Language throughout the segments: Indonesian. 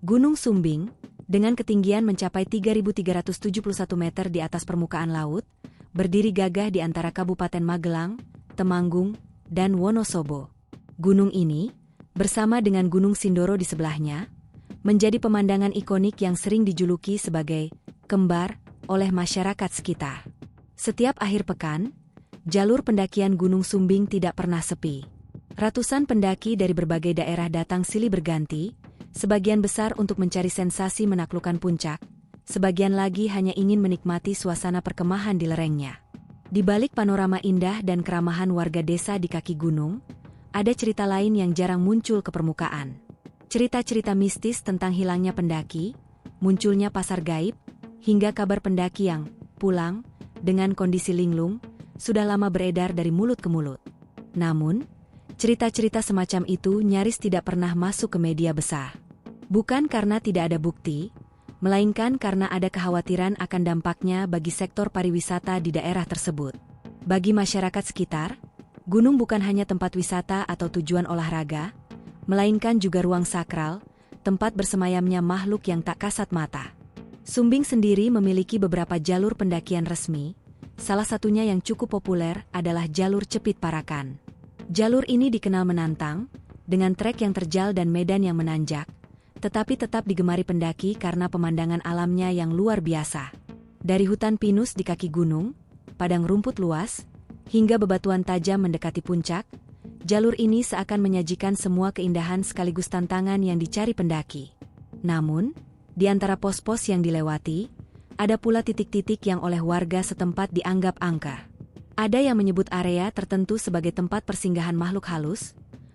Gunung Sumbing, dengan ketinggian mencapai 3.371 meter di atas permukaan laut, berdiri gagah di antara Kabupaten Magelang, Temanggung, dan Wonosobo. Gunung ini, bersama dengan Gunung Sindoro di sebelahnya, menjadi pemandangan ikonik yang sering dijuluki sebagai kembar oleh masyarakat sekitar. Setiap akhir pekan, jalur pendakian Gunung Sumbing tidak pernah sepi. Ratusan pendaki dari berbagai daerah datang silih berganti, sebagian besar untuk mencari sensasi menaklukkan puncak, sebagian lagi hanya ingin menikmati suasana perkemahan di lerengnya. Di balik panorama indah dan keramahan warga desa di kaki gunung, ada cerita lain yang jarang muncul ke permukaan. Cerita-cerita mistis tentang hilangnya pendaki, munculnya pasar gaib, hingga kabar pendaki yang pulang dengan kondisi linglung sudah lama beredar dari mulut ke mulut. Namun, cerita-cerita semacam itu nyaris tidak pernah masuk ke media besar. Bukan karena tidak ada bukti, melainkan karena ada kekhawatiran akan dampaknya bagi sektor pariwisata di daerah tersebut. Bagi masyarakat sekitar, gunung bukan hanya tempat wisata atau tujuan olahraga, melainkan juga ruang sakral, tempat bersemayamnya makhluk yang tak kasat mata. Sumbing sendiri memiliki beberapa jalur pendakian resmi, salah satunya yang cukup populer adalah jalur Cepit Parakan. Jalur ini dikenal menantang, dengan trek yang terjal dan medan yang menanjak, tetapi tetap digemari pendaki karena pemandangan alamnya yang luar biasa. Dari hutan pinus di kaki gunung, padang rumput luas, hingga bebatuan tajam mendekati puncak, jalur ini seakan menyajikan semua keindahan sekaligus tantangan yang dicari pendaki. Namun, di antara pos-pos yang dilewati, ada pula titik-titik yang oleh warga setempat dianggap angker. Ada yang menyebut area tertentu sebagai tempat persinggahan makhluk halus,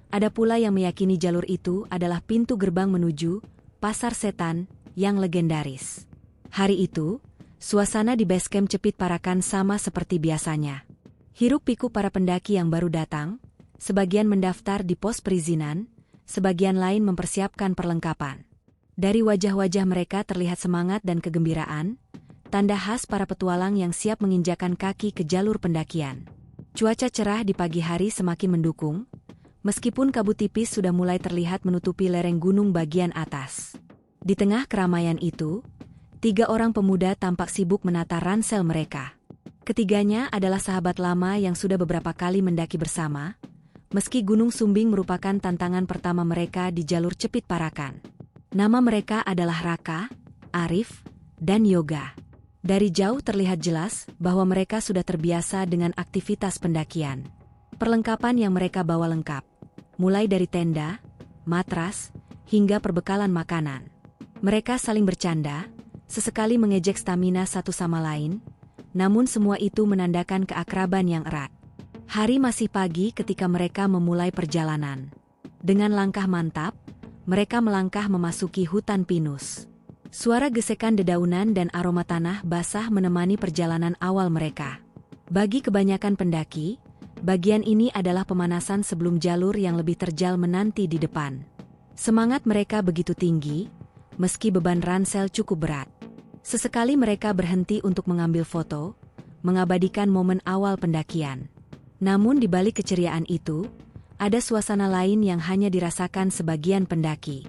ada pula yang meyakini jalur itu adalah pintu gerbang menuju Pasar Setan yang legendaris. Hari itu, suasana di base camp Cepit Parakan sama seperti biasanya. Hiruk-pikuk para pendaki yang baru datang, sebagian mendaftar di pos perizinan, sebagian lain mempersiapkan perlengkapan. Dari wajah-wajah mereka terlihat semangat dan kegembiraan, tanda khas para petualang yang siap menginjakan kaki ke jalur pendakian. Cuaca cerah di pagi hari semakin mendukung, meskipun kabut tipis sudah mulai terlihat menutupi lereng gunung bagian atas. Di tengah keramaian itu, 3 orang pemuda tampak sibuk menata ransel mereka. Ketiganya adalah sahabat lama yang sudah beberapa kali mendaki bersama, meski Gunung Sumbing merupakan tantangan pertama mereka di jalur Cepit Parakan. Nama mereka adalah Raka, Arif, dan Yoga. Dari jauh terlihat jelas bahwa mereka sudah terbiasa dengan aktivitas pendakian. Perlengkapan yang mereka bawa lengkap, mulai dari tenda, matras, hingga perbekalan makanan. Mereka saling bercanda, sesekali mengejek stamina satu sama lain, namun semua itu menandakan keakraban yang erat. Hari masih pagi ketika mereka memulai perjalanan. Dengan langkah mantap, mereka melangkah memasuki hutan pinus. Suara gesekan dedaunan dan aroma tanah basah menemani perjalanan awal mereka. Bagi kebanyakan pendaki, bagian ini adalah pemanasan sebelum jalur yang lebih terjal menanti di depan. Semangat mereka begitu tinggi, meski beban ransel cukup berat. Sesekali mereka berhenti untuk mengambil foto, mengabadikan momen awal pendakian. Namun di balik keceriaan itu, ada suasana lain yang hanya dirasakan sebagian pendaki.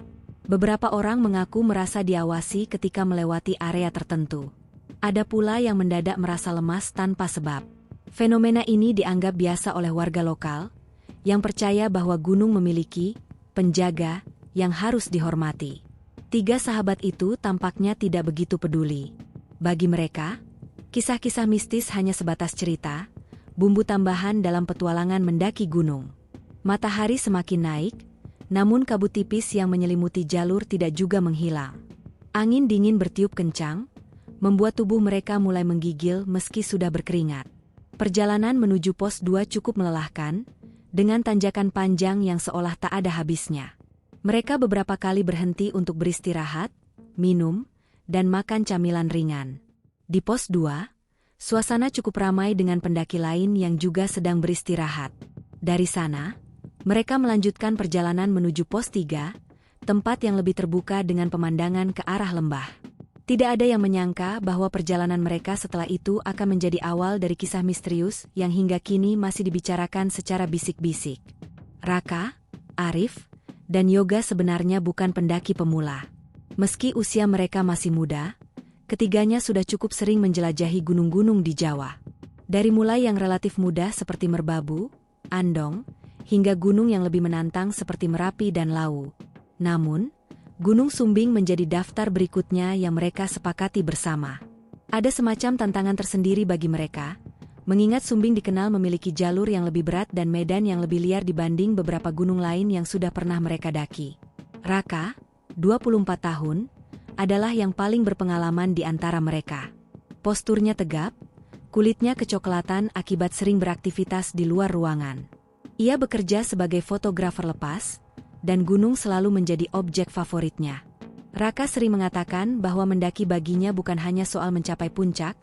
Beberapa orang mengaku merasa diawasi ketika melewati area tertentu. Ada pula yang mendadak merasa lemas tanpa sebab. Fenomena ini dianggap biasa oleh warga lokal, yang percaya bahwa gunung memiliki penjaga yang harus dihormati. 3 sahabat itu tampaknya tidak begitu peduli. Bagi mereka, kisah-kisah mistis hanya sebatas cerita, bumbu tambahan dalam petualangan mendaki gunung. Matahari semakin naik, namun kabut tipis yang menyelimuti jalur tidak juga menghilang. Angin dingin bertiup kencang, membuat tubuh mereka mulai menggigil meski sudah berkeringat. Perjalanan menuju pos 2 cukup melelahkan, dengan tanjakan panjang yang seolah tak ada habisnya. Mereka beberapa kali berhenti untuk beristirahat, minum, dan makan camilan ringan. Di pos 2, suasana cukup ramai dengan pendaki lain yang juga sedang beristirahat. Dari sana, mereka melanjutkan perjalanan menuju pos 3, tempat yang lebih terbuka dengan pemandangan ke arah lembah. Tidak ada yang menyangka bahwa perjalanan mereka setelah itu akan menjadi awal dari kisah misterius yang hingga kini masih dibicarakan secara bisik-bisik. Raka, Arif, dan Yoga sebenarnya bukan pendaki pemula. Meski usia mereka masih muda, ketiganya sudah cukup sering menjelajahi gunung-gunung di Jawa. Dari mulai yang relatif mudah seperti Merbabu, Andong, hingga gunung yang lebih menantang seperti Merapi dan Lawu. Namun, Gunung Sumbing menjadi daftar berikutnya yang mereka sepakati bersama. Ada semacam tantangan tersendiri bagi mereka, mengingat Sumbing dikenal memiliki jalur yang lebih berat dan medan yang lebih liar dibanding beberapa gunung lain yang sudah pernah mereka daki. Raka, 24 tahun, adalah yang paling berpengalaman di antara mereka. Posturnya tegap, kulitnya kecoklatan akibat sering beraktivitas di luar ruangan. Ia bekerja sebagai fotografer lepas, dan gunung selalu menjadi objek favoritnya. Raka sering mengatakan bahwa mendaki baginya bukan hanya soal mencapai puncak,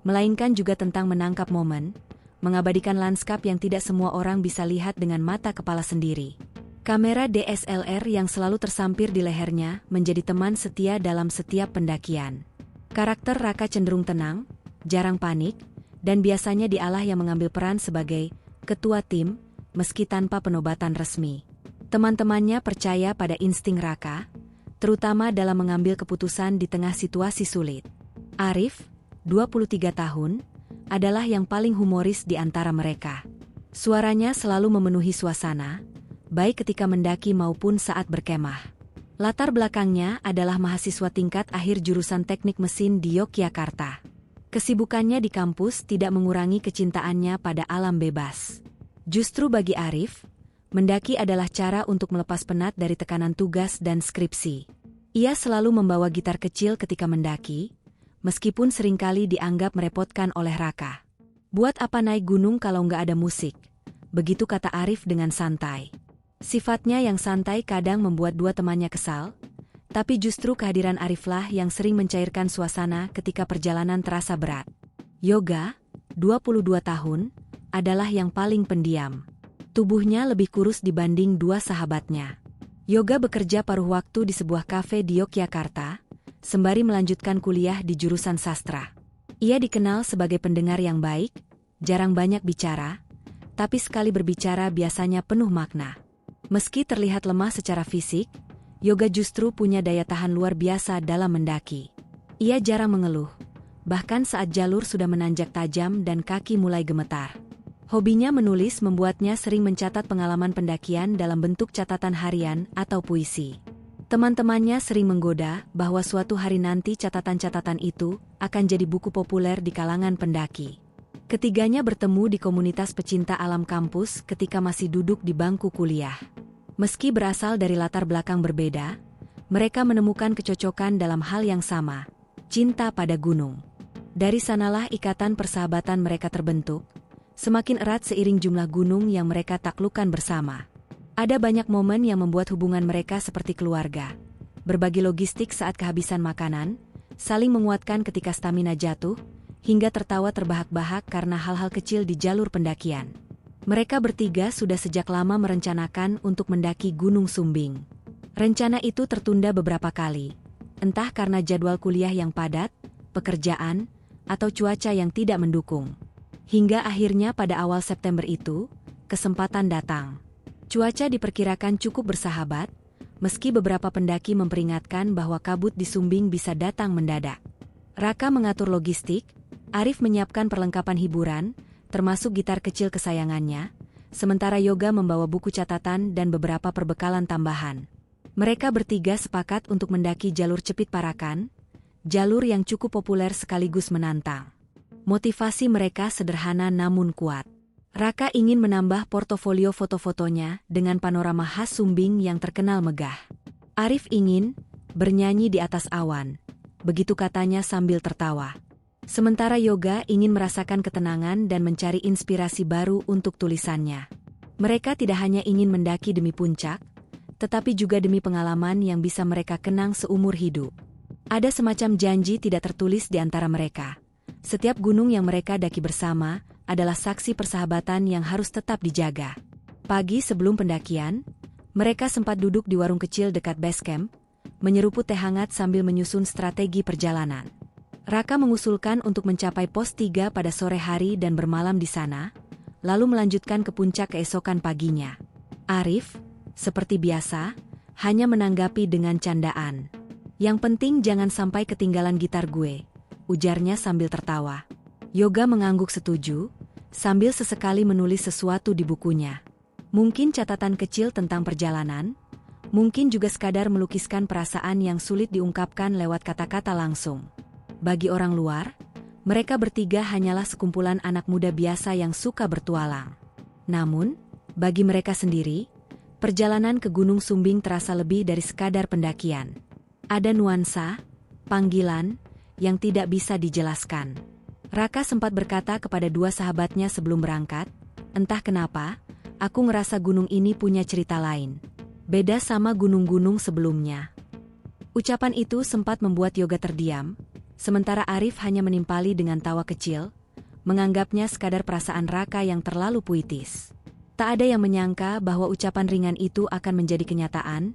melainkan juga tentang menangkap momen, mengabadikan lanskap yang tidak semua orang bisa lihat dengan mata kepala sendiri. Kamera DSLR yang selalu tersampir di lehernya menjadi teman setia dalam setiap pendakian. Karakter Raka cenderung tenang, jarang panik, dan biasanya dialah yang mengambil peran sebagai ketua tim, meski tanpa penobatan resmi. Teman-temannya percaya pada insting Raka, terutama dalam mengambil keputusan di tengah situasi sulit. Arif, 23 tahun, adalah yang paling humoris di antara mereka. Suaranya selalu memenuhi suasana, baik ketika mendaki maupun saat berkemah. Latar belakangnya adalah mahasiswa tingkat akhir jurusan teknik mesin di Yogyakarta. Kesibukannya di kampus tidak mengurangi kecintaannya pada alam bebas. Justru bagi Arif, mendaki adalah cara untuk melepas penat dari tekanan tugas dan skripsi. Ia selalu membawa gitar kecil ketika mendaki, meskipun seringkali dianggap merepotkan oleh Raka. Buat apa naik gunung kalau nggak ada musik? Begitu kata Arif dengan santai. Sifatnya yang santai kadang membuat dua temannya kesal, tapi justru kehadiran Ariflah yang sering mencairkan suasana ketika perjalanan terasa berat. Yoga, 22 tahun, adalah yang paling pendiam. Tubuhnya lebih kurus dibanding dua sahabatnya. Yoga bekerja paruh waktu di sebuah kafe di Yogyakarta, sembari melanjutkan kuliah di jurusan sastra. Ia dikenal sebagai pendengar yang baik, jarang banyak bicara, tapi sekali berbicara biasanya penuh makna. Meski terlihat lemah secara fisik, Yoga justru punya daya tahan luar biasa dalam mendaki. Ia jarang mengeluh, bahkan saat jalur sudah menanjak tajam dan kaki mulai gemetar. Hobinya menulis membuatnya sering mencatat pengalaman pendakian dalam bentuk catatan harian atau puisi. Teman-temannya sering menggoda bahwa suatu hari nanti catatan-catatan itu akan jadi buku populer di kalangan pendaki. Ketiganya bertemu di komunitas pecinta alam kampus ketika masih duduk di bangku kuliah. Meski berasal dari latar belakang berbeda, mereka menemukan kecocokan dalam hal yang sama, cinta pada gunung. Dari sanalah ikatan persahabatan mereka terbentuk, semakin erat seiring jumlah gunung yang mereka taklukkan bersama. Ada banyak momen yang membuat hubungan mereka seperti keluarga. Berbagi logistik saat kehabisan makanan, saling menguatkan ketika stamina jatuh, hingga tertawa terbahak-bahak karena hal-hal kecil di jalur pendakian. Mereka bertiga sudah sejak lama merencanakan untuk mendaki Gunung Sumbing. Rencana itu tertunda beberapa kali, entah karena jadwal kuliah yang padat, pekerjaan, atau cuaca yang tidak mendukung. Hingga akhirnya pada awal September itu, kesempatan datang. Cuaca diperkirakan cukup bersahabat, meski beberapa pendaki memperingatkan bahwa kabut di Sumbing bisa datang mendadak. Raka mengatur logistik, Arif menyiapkan perlengkapan hiburan, termasuk gitar kecil kesayangannya, sementara Yoga membawa buku catatan dan beberapa perbekalan tambahan. Mereka bertiga sepakat untuk mendaki jalur Cepit Parakan, jalur yang cukup populer sekaligus menantang. Motivasi mereka sederhana namun kuat. Raka ingin menambah portofolio foto-fotonya dengan panorama khas Sumbing yang terkenal megah. Arif ingin bernyanyi di atas awan, begitu katanya sambil tertawa. Sementara Yoga ingin merasakan ketenangan dan mencari inspirasi baru untuk tulisannya. Mereka tidak hanya ingin mendaki demi puncak, tetapi juga demi pengalaman yang bisa mereka kenang seumur hidup. Ada semacam janji tidak tertulis di antara mereka. Setiap gunung yang mereka daki bersama adalah saksi persahabatan yang harus tetap dijaga. Pagi sebelum pendakian, mereka sempat duduk di warung kecil dekat base camp, menyeruput teh hangat sambil menyusun strategi perjalanan. Raka mengusulkan untuk mencapai pos 3 pada sore hari dan bermalam di sana, lalu melanjutkan ke puncak keesokan paginya. Arif, seperti biasa, hanya menanggapi dengan candaan. Yang penting jangan sampai ketinggalan gitar gue, ujarnya sambil tertawa. Yoga mengangguk setuju, sambil sesekali menulis sesuatu di bukunya. Mungkin catatan kecil tentang perjalanan, mungkin juga sekadar melukiskan perasaan yang sulit diungkapkan lewat kata-kata langsung. Bagi orang luar, mereka bertiga hanyalah sekumpulan anak muda biasa yang suka bertualang. Namun, bagi mereka sendiri, perjalanan ke Gunung Sumbing terasa lebih dari sekadar pendakian. Ada nuansa, panggilan, yang tidak bisa dijelaskan. Raka sempat berkata kepada dua sahabatnya sebelum berangkat, "Entah kenapa, aku ngerasa gunung ini punya cerita lain. Beda sama gunung-gunung sebelumnya." Ucapan itu sempat membuat Yoga terdiam, sementara Arif hanya menimpali dengan tawa kecil, menganggapnya sekadar perasaan Raka yang terlalu puitis. Tak ada yang menyangka bahwa ucapan ringan itu akan menjadi kenyataan,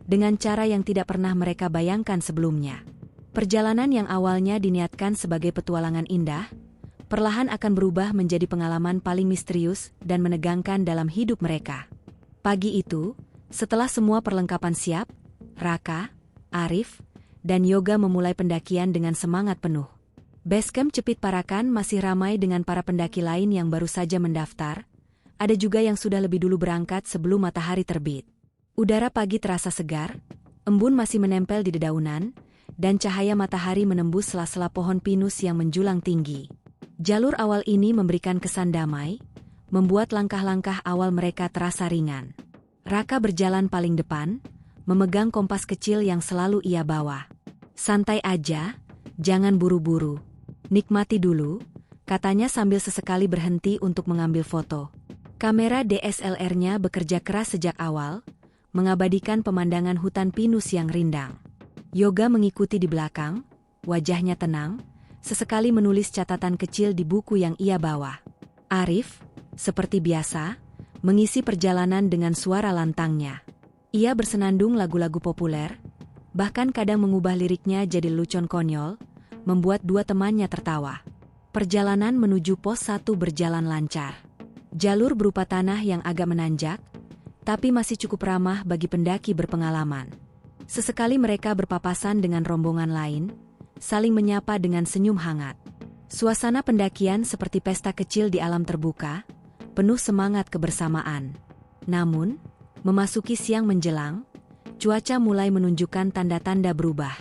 dengan cara yang tidak pernah mereka bayangkan sebelumnya. Perjalanan yang awalnya diniatkan sebagai petualangan indah, perlahan akan berubah menjadi pengalaman paling misterius dan menegangkan dalam hidup mereka. Pagi itu, setelah semua perlengkapan siap, Raka, Arif, dan Yoga memulai pendakian dengan semangat penuh. Basecamp Cepit Parakan masih ramai dengan para pendaki lain yang baru saja mendaftar, ada juga yang sudah lebih dulu berangkat sebelum matahari terbit. Udara pagi terasa segar, embun masih menempel di dedaunan, dan cahaya matahari menembus sela-sela pohon pinus yang menjulang tinggi. Jalur awal ini memberikan kesan damai, membuat langkah-langkah awal mereka terasa ringan. Raka berjalan paling depan, memegang kompas kecil yang selalu ia bawa. "Santai aja, jangan buru-buru. Nikmati dulu," katanya sambil sesekali berhenti untuk mengambil foto. Kamera DSLR-nya bekerja keras sejak awal, mengabadikan pemandangan hutan pinus yang rindang. Yoga mengikuti di belakang, wajahnya tenang, sesekali menulis catatan kecil di buku yang ia bawa. Arif, seperti biasa, mengisi perjalanan dengan suara lantangnya. Ia bersenandung lagu-lagu populer, bahkan kadang mengubah liriknya jadi lelucon konyol, membuat dua temannya tertawa. Perjalanan menuju pos 1 berjalan lancar. Jalur berupa tanah yang agak menanjak, tapi masih cukup ramah bagi pendaki berpengalaman. Sesekali mereka berpapasan dengan rombongan lain, saling menyapa dengan senyum hangat. Suasana pendakian seperti pesta kecil di alam terbuka, penuh semangat kebersamaan. Namun, memasuki siang menjelang, cuaca mulai menunjukkan tanda-tanda berubah.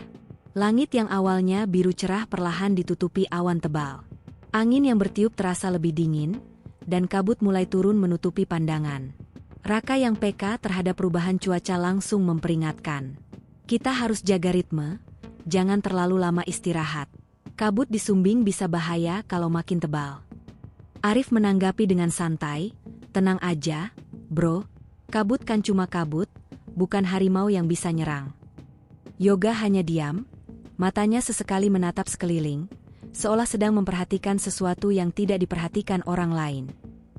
Langit yang awalnya biru cerah perlahan ditutupi awan tebal. Angin yang bertiup terasa lebih dingin, dan kabut mulai turun menutupi pandangan. Raka yang peka terhadap perubahan cuaca langsung memperingatkan. "Kita harus jaga ritme, jangan terlalu lama istirahat. Kabut di Sumbing bisa bahaya kalau makin tebal." Arif menanggapi dengan santai, "Tenang aja, bro. Kabut kan cuma kabut, bukan harimau yang bisa nyerang." Yoga hanya diam, matanya sesekali menatap sekeliling, seolah sedang memperhatikan sesuatu yang tidak diperhatikan orang lain.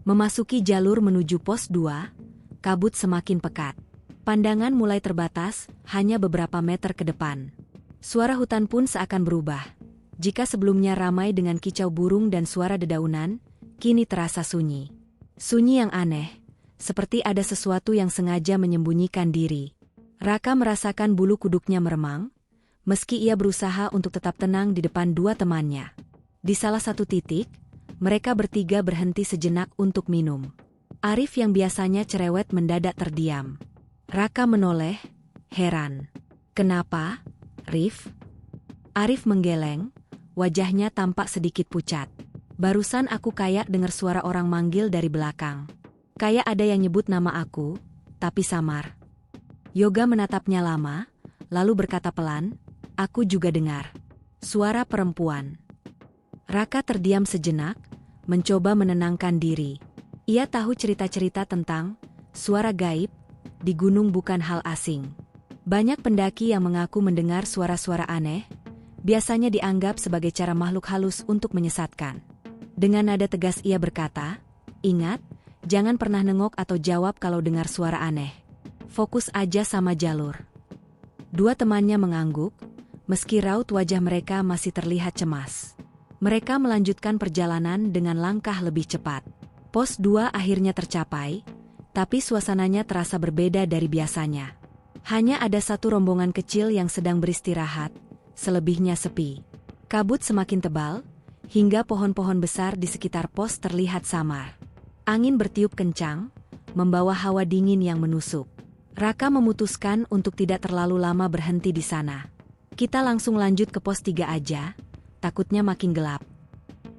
Memasuki jalur menuju pos 2, kabut semakin pekat. Pandangan mulai terbatas, hanya beberapa meter ke depan. Suara hutan pun seakan berubah. Jika sebelumnya ramai dengan kicau burung dan suara dedaunan, kini terasa sunyi. Sunyi yang aneh, seperti ada sesuatu yang sengaja menyembunyikan diri. Raka merasakan bulu kuduknya meremang, meski ia berusaha untuk tetap tenang di depan dua temannya. Di salah satu titik, mereka bertiga berhenti sejenak untuk minum. Arif yang biasanya cerewet mendadak terdiam. Raka menoleh, heran. "Kenapa, Rif?" Arif menggeleng, wajahnya tampak sedikit pucat. "Barusan aku kayak dengar suara orang manggil dari belakang. Kayak ada yang nyebut nama aku, tapi samar." Yoga menatapnya lama, lalu berkata pelan, "Aku juga dengar. Suara perempuan." Raka terdiam sejenak, mencoba menenangkan diri. Ia tahu cerita-cerita tentang suara gaib di gunung bukan hal asing. Banyak pendaki yang mengaku mendengar suara-suara aneh, biasanya dianggap sebagai cara makhluk halus untuk menyesatkan. Dengan nada tegas ia berkata, "Ingat, jangan pernah nengok atau jawab kalau dengar suara aneh. Fokus aja sama jalur." Dua temannya mengangguk, meski raut wajah mereka masih terlihat cemas. Mereka melanjutkan perjalanan dengan langkah lebih cepat. Pos 2 akhirnya tercapai, tapi suasananya terasa berbeda dari biasanya. Hanya ada satu rombongan kecil yang sedang beristirahat, selebihnya sepi. Kabut semakin tebal, hingga pohon-pohon besar di sekitar pos terlihat samar. Angin bertiup kencang, membawa hawa dingin yang menusuk. Raka memutuskan untuk tidak terlalu lama berhenti di sana. Kita langsung lanjut ke pos 3 aja, takutnya makin gelap.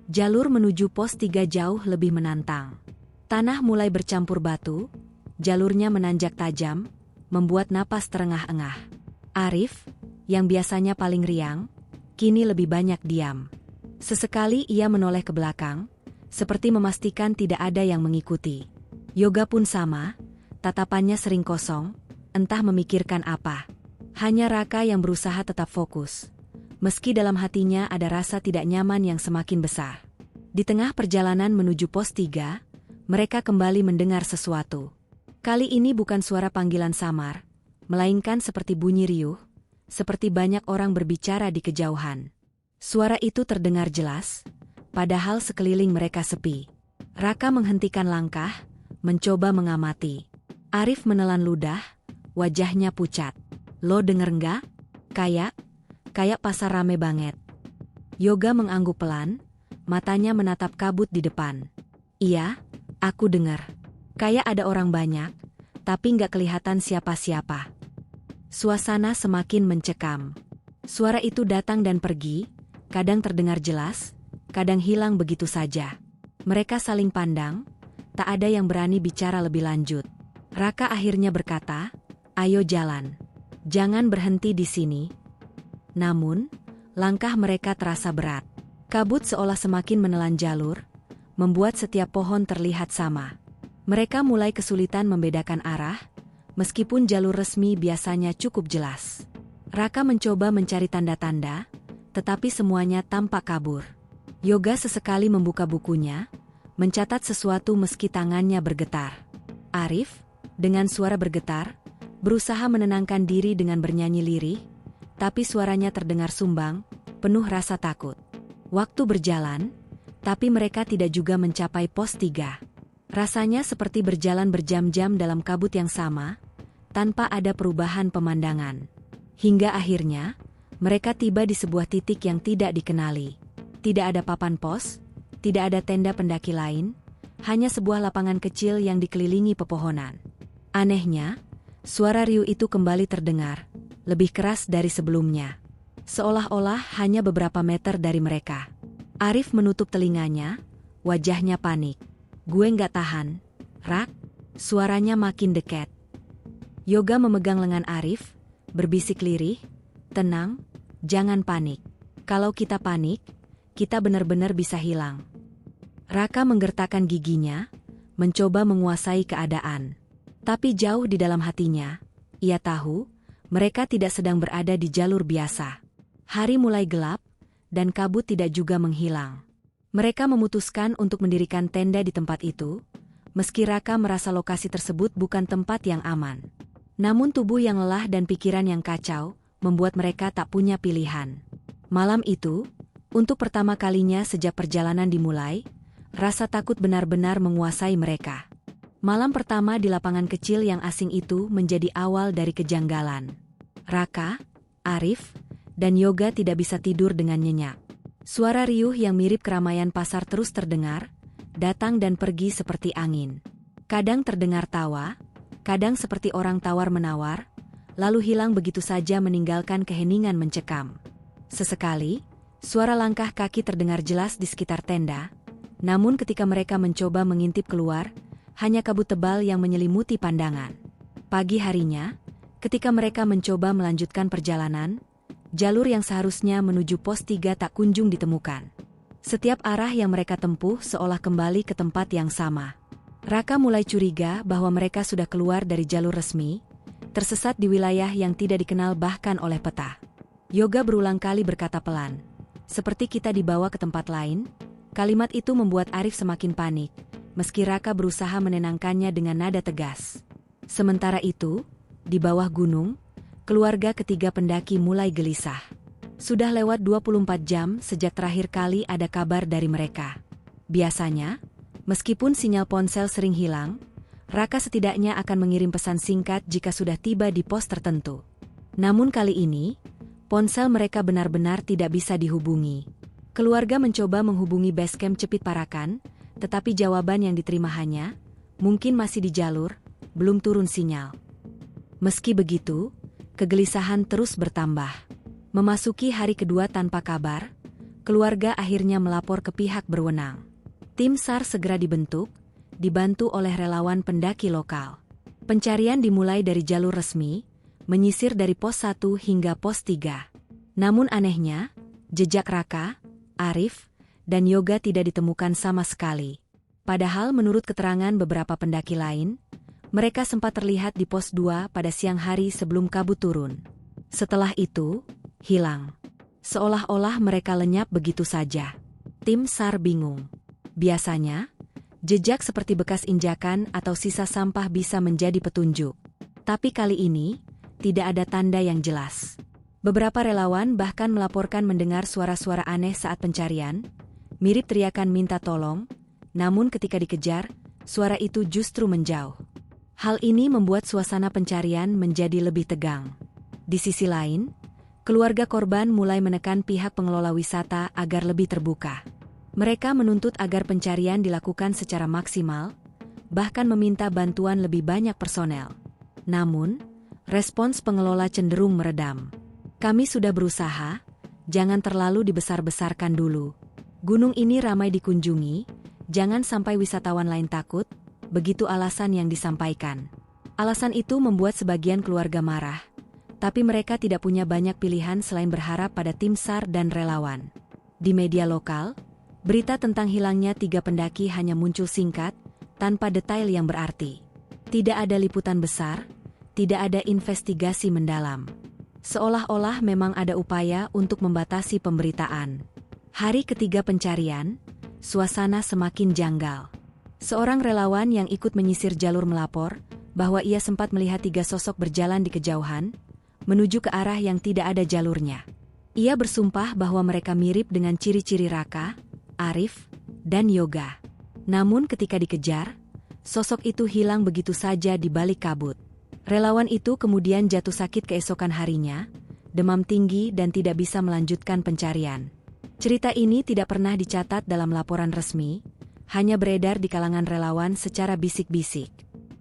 Jalur menuju pos 3 jauh lebih menantang. Tanah mulai bercampur batu, jalurnya menanjak tajam, membuat napas terengah-engah. Arif, yang biasanya paling riang, kini lebih banyak diam. Sesekali ia menoleh ke belakang, seperti memastikan tidak ada yang mengikuti. Yoga pun sama, tatapannya sering kosong, entah memikirkan apa. Hanya Raka yang berusaha tetap fokus. Meski dalam hatinya ada rasa tidak nyaman yang semakin besar. Di tengah perjalanan menuju pos 3, mereka kembali mendengar sesuatu. Kali ini bukan suara panggilan samar, melainkan seperti bunyi riuh, seperti banyak orang berbicara di kejauhan. Suara itu terdengar jelas, padahal sekeliling mereka sepi. Raka menghentikan langkah, mencoba mengamati. Arif menelan ludah, wajahnya pucat. Lo denger nggak? Kayak pasar rame banget. Yoga mengangguk pelan, matanya menatap kabut di depan. Iya, aku dengar. Kayak ada orang banyak, tapi nggak kelihatan siapa-siapa. Suasana semakin mencekam. Suara itu datang dan pergi, kadang terdengar jelas, kadang hilang begitu saja. Mereka saling pandang, tak ada yang berani bicara lebih lanjut. Raka akhirnya berkata, "Ayo jalan. Jangan berhenti di sini." Namun, langkah mereka terasa berat. Kabut seolah semakin menelan jalur, membuat setiap pohon terlihat sama. Mereka mulai kesulitan membedakan arah, meskipun jalur resmi biasanya cukup jelas. Raka mencoba mencari tanda-tanda, tetapi semuanya tampak kabur. Yoga sesekali membuka bukunya, mencatat sesuatu meski tangannya bergetar. Arif, dengan suara bergetar, berusaha menenangkan diri dengan bernyanyi lirih, tapi suaranya terdengar sumbang, penuh rasa takut. Waktu berjalan, tapi mereka tidak juga mencapai pos 3. Rasanya seperti berjalan berjam-jam dalam kabut yang sama, tanpa ada perubahan pemandangan. Hingga akhirnya, mereka tiba di sebuah titik yang tidak dikenali. Tidak ada papan pos, tidak ada tenda pendaki lain, hanya sebuah lapangan kecil yang dikelilingi pepohonan. Anehnya, suara riuh itu kembali terdengar, lebih keras dari sebelumnya. Seolah-olah hanya beberapa meter dari mereka. Arif menutup telinganya, wajahnya panik. "Gue nggak tahan, Rak." Suaranya makin dekat. Yoga memegang lengan Arif, berbisik lirih, "Tenang, jangan panik. Kalau kita panik, kita benar-benar bisa hilang." Raka menggertakkan giginya, mencoba menguasai keadaan. Tapi jauh di dalam hatinya, ia tahu, mereka tidak sedang berada di jalur biasa. Hari mulai gelap, dan kabut tidak juga menghilang. Mereka memutuskan untuk mendirikan tenda di tempat itu, meski Raka merasa lokasi tersebut bukan tempat yang aman. Namun tubuh yang lelah dan pikiran yang kacau, membuat mereka tak punya pilihan. Malam itu, untuk pertama kalinya sejak perjalanan dimulai, rasa takut benar-benar menguasai mereka. Malam pertama di lapangan kecil yang asing itu menjadi awal dari kejanggalan. Raka, Arif, dan Yoga tidak bisa tidur dengan nyenyak. Suara riuh yang mirip keramaian pasar terus terdengar, datang dan pergi seperti angin. Kadang terdengar tawa, kadang seperti orang tawar-menawar, lalu hilang begitu saja meninggalkan keheningan mencekam. Sesekali, suara langkah kaki terdengar jelas di sekitar tenda, namun ketika mereka mencoba mengintip keluar, hanya kabut tebal yang menyelimuti pandangan. Pagi harinya, ketika mereka mencoba melanjutkan perjalanan, jalur yang seharusnya menuju pos 3 tak kunjung ditemukan. Setiap arah yang mereka tempuh seolah kembali ke tempat yang sama. Raka mulai curiga bahwa mereka sudah keluar dari jalur resmi, tersesat di wilayah yang tidak dikenal bahkan oleh peta. Yoga berulang kali berkata pelan, "Seperti kita dibawa ke tempat lain." Kalimat itu membuat Arif semakin panik, meski Raka berusaha menenangkannya dengan nada tegas. Sementara itu, di bawah gunung, keluarga ketiga pendaki mulai gelisah. Sudah lewat 24 jam sejak terakhir kali ada kabar dari mereka. Biasanya, meskipun sinyal ponsel sering hilang, Raka setidaknya akan mengirim pesan singkat jika sudah tiba di pos tertentu. Namun kali ini, ponsel mereka benar-benar tidak bisa dihubungi. Keluarga mencoba menghubungi basecamp Cepit Parakan, tetapi jawaban yang diterima hanya, mungkin masih di jalur, belum turun sinyal. Meski begitu, kegelisahan terus bertambah. Memasuki hari kedua tanpa kabar, keluarga akhirnya melapor ke pihak berwenang. Tim SAR segera dibentuk, dibantu oleh relawan pendaki lokal. Pencarian dimulai dari jalur resmi, menyisir dari pos 1 hingga pos 3. Namun anehnya, jejak Raka, Arif, dan Yoga tidak ditemukan sama sekali. Padahal menurut keterangan beberapa pendaki lain, mereka sempat terlihat di pos 2 pada siang hari sebelum kabut turun. Setelah itu, hilang. Seolah-olah mereka lenyap begitu saja. Tim SAR bingung. Biasanya, jejak seperti bekas injakan atau sisa sampah bisa menjadi petunjuk. Tapi kali ini, tidak ada tanda yang jelas. Beberapa relawan bahkan melaporkan mendengar suara-suara aneh saat pencarian, mirip teriakan minta tolong, namun ketika dikejar, suara itu justru menjauh. Hal ini membuat suasana pencarian menjadi lebih tegang. Di sisi lain, keluarga korban mulai menekan pihak pengelola wisata agar lebih terbuka. Mereka menuntut agar pencarian dilakukan secara maksimal, bahkan meminta bantuan lebih banyak personel. Namun, respons pengelola cenderung meredam. Kami sudah berusaha, jangan terlalu dibesar-besarkan dulu. Gunung ini ramai dikunjungi, jangan sampai wisatawan lain takut, begitu alasan yang disampaikan. Alasan itu membuat sebagian keluarga marah, tapi mereka tidak punya banyak pilihan selain berharap pada tim SAR dan relawan. Di media lokal, berita tentang hilangnya 3 pendaki hanya muncul singkat, tanpa detail yang berarti. Tidak ada liputan besar, tidak ada investigasi mendalam. Seolah-olah memang ada upaya untuk membatasi pemberitaan. Hari ketiga pencarian, suasana semakin janggal. Seorang relawan yang ikut menyisir jalur melapor bahwa ia sempat melihat 3 sosok berjalan di kejauhan, menuju ke arah yang tidak ada jalurnya. Ia bersumpah bahwa mereka mirip dengan ciri-ciri Raka, Arif, dan Yoga. Namun ketika dikejar, sosok itu hilang begitu saja di balik kabut. Relawan itu kemudian jatuh sakit keesokan harinya, demam tinggi dan tidak bisa melanjutkan pencarian. Cerita ini tidak pernah dicatat dalam laporan resmi, hanya beredar di kalangan relawan secara bisik-bisik.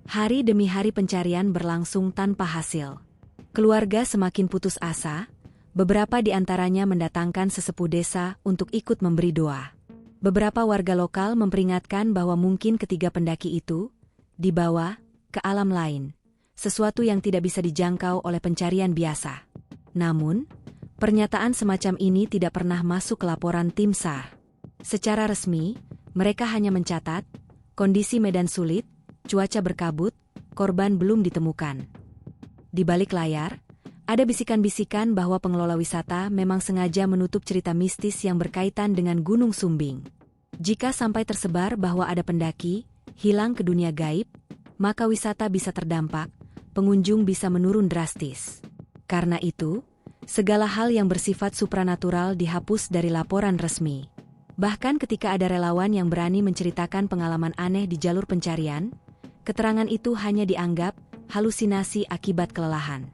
Hari demi hari pencarian berlangsung tanpa hasil. Keluarga semakin putus asa, beberapa di antaranya mendatangkan sesepuh desa untuk ikut memberi doa. Beberapa warga lokal memperingatkan bahwa mungkin ketiga pendaki itu dibawa ke alam lain, sesuatu yang tidak bisa dijangkau oleh pencarian biasa. Namun, pernyataan semacam ini tidak pernah masuk ke laporan tim SAR. Secara resmi, mereka hanya mencatat, kondisi medan sulit, cuaca berkabut, korban belum ditemukan. Di balik layar, ada bisikan-bisikan bahwa pengelola wisata memang sengaja menutup cerita mistis yang berkaitan dengan Gunung Sumbing. Jika sampai tersebar bahwa ada pendaki hilang ke dunia gaib, maka wisata bisa terdampak, pengunjung bisa menurun drastis. Karena itu, segala hal yang bersifat supranatural dihapus dari laporan resmi. Bahkan ketika ada relawan yang berani menceritakan pengalaman aneh di jalur pencarian, keterangan itu hanya dianggap halusinasi akibat kelelahan.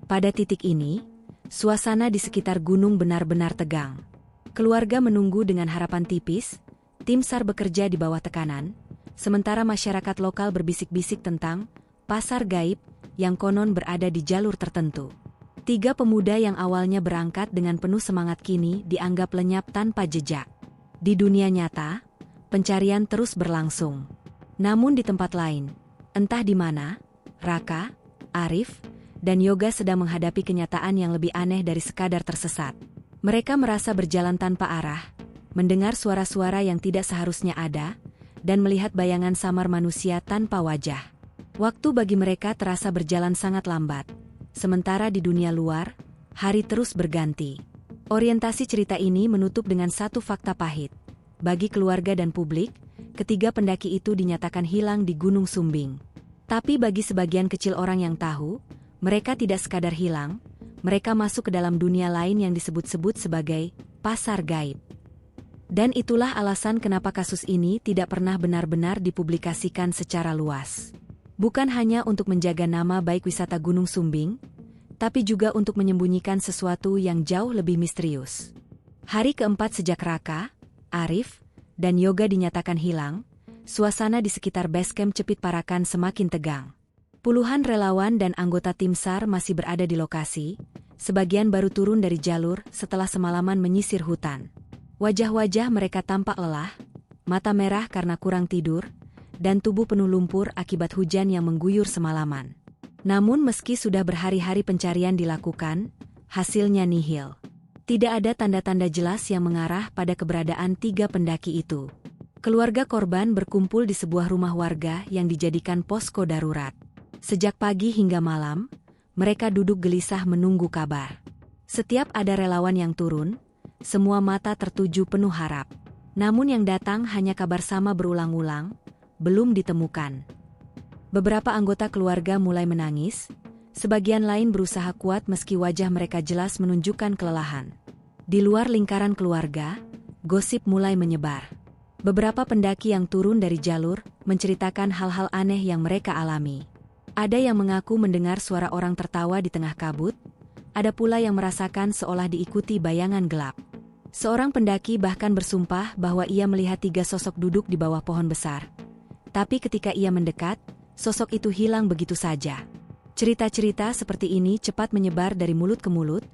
Pada titik ini, suasana di sekitar gunung benar-benar tegang. Keluarga menunggu dengan harapan tipis, tim SAR bekerja di bawah tekanan, sementara masyarakat lokal berbisik-bisik tentang pasar gaib yang konon berada di jalur tertentu. 3 pemuda yang awalnya berangkat dengan penuh semangat kini dianggap lenyap tanpa jejak. Di dunia nyata, pencarian terus berlangsung. Namun di tempat lain, entah di mana, Raka, Arif, dan Yoga sedang menghadapi kenyataan yang lebih aneh dari sekadar tersesat. Mereka merasa berjalan tanpa arah, mendengar suara-suara yang tidak seharusnya ada, dan melihat bayangan samar manusia tanpa wajah. Waktu bagi mereka terasa berjalan sangat lambat, sementara di dunia luar, hari terus berganti. Orientasi cerita ini menutup dengan satu fakta pahit. Bagi keluarga dan publik, ketiga pendaki itu dinyatakan hilang di Gunung Sumbing. Tapi bagi sebagian kecil orang yang tahu, mereka tidak sekadar hilang, mereka masuk ke dalam dunia lain yang disebut-sebut sebagai pasar gaib. Dan itulah alasan kenapa kasus ini tidak pernah benar-benar dipublikasikan secara luas. Bukan hanya untuk menjaga nama baik wisata Gunung Sumbing, tapi juga untuk menyembunyikan sesuatu yang jauh lebih misterius. Hari keempat sejak Raka, Arif, dan Yoga dinyatakan hilang, suasana di sekitar basecamp Cepit Parakan semakin tegang. Puluhan relawan dan anggota tim SAR masih berada di lokasi, sebagian baru turun dari jalur setelah semalaman menyisir hutan. Wajah-wajah mereka tampak lelah, mata merah karena kurang tidur, dan tubuh penuh lumpur akibat hujan yang mengguyur semalaman. Namun meski sudah berhari-hari pencarian dilakukan, hasilnya nihil. Tidak ada tanda-tanda jelas yang mengarah pada keberadaan 3 pendaki itu. Keluarga korban berkumpul di sebuah rumah warga yang dijadikan posko darurat. Sejak pagi hingga malam, mereka duduk gelisah menunggu kabar. Setiap ada relawan yang turun, semua mata tertuju penuh harap. Namun yang datang hanya kabar sama berulang-ulang, belum ditemukan. Beberapa anggota keluarga mulai menangis, sebagian lain berusaha kuat meski wajah mereka jelas menunjukkan kelelahan. Di luar lingkaran keluarga, gosip mulai menyebar. Beberapa pendaki yang turun dari jalur menceritakan hal-hal aneh yang mereka alami. Ada yang mengaku mendengar suara orang tertawa di tengah kabut, ada pula yang merasakan seolah diikuti bayangan gelap. Seorang pendaki bahkan bersumpah bahwa ia melihat 3 sosok duduk di bawah pohon besar. Tapi ketika ia mendekat, sosok itu hilang begitu saja. Cerita-cerita seperti ini cepat menyebar dari mulut ke mulut,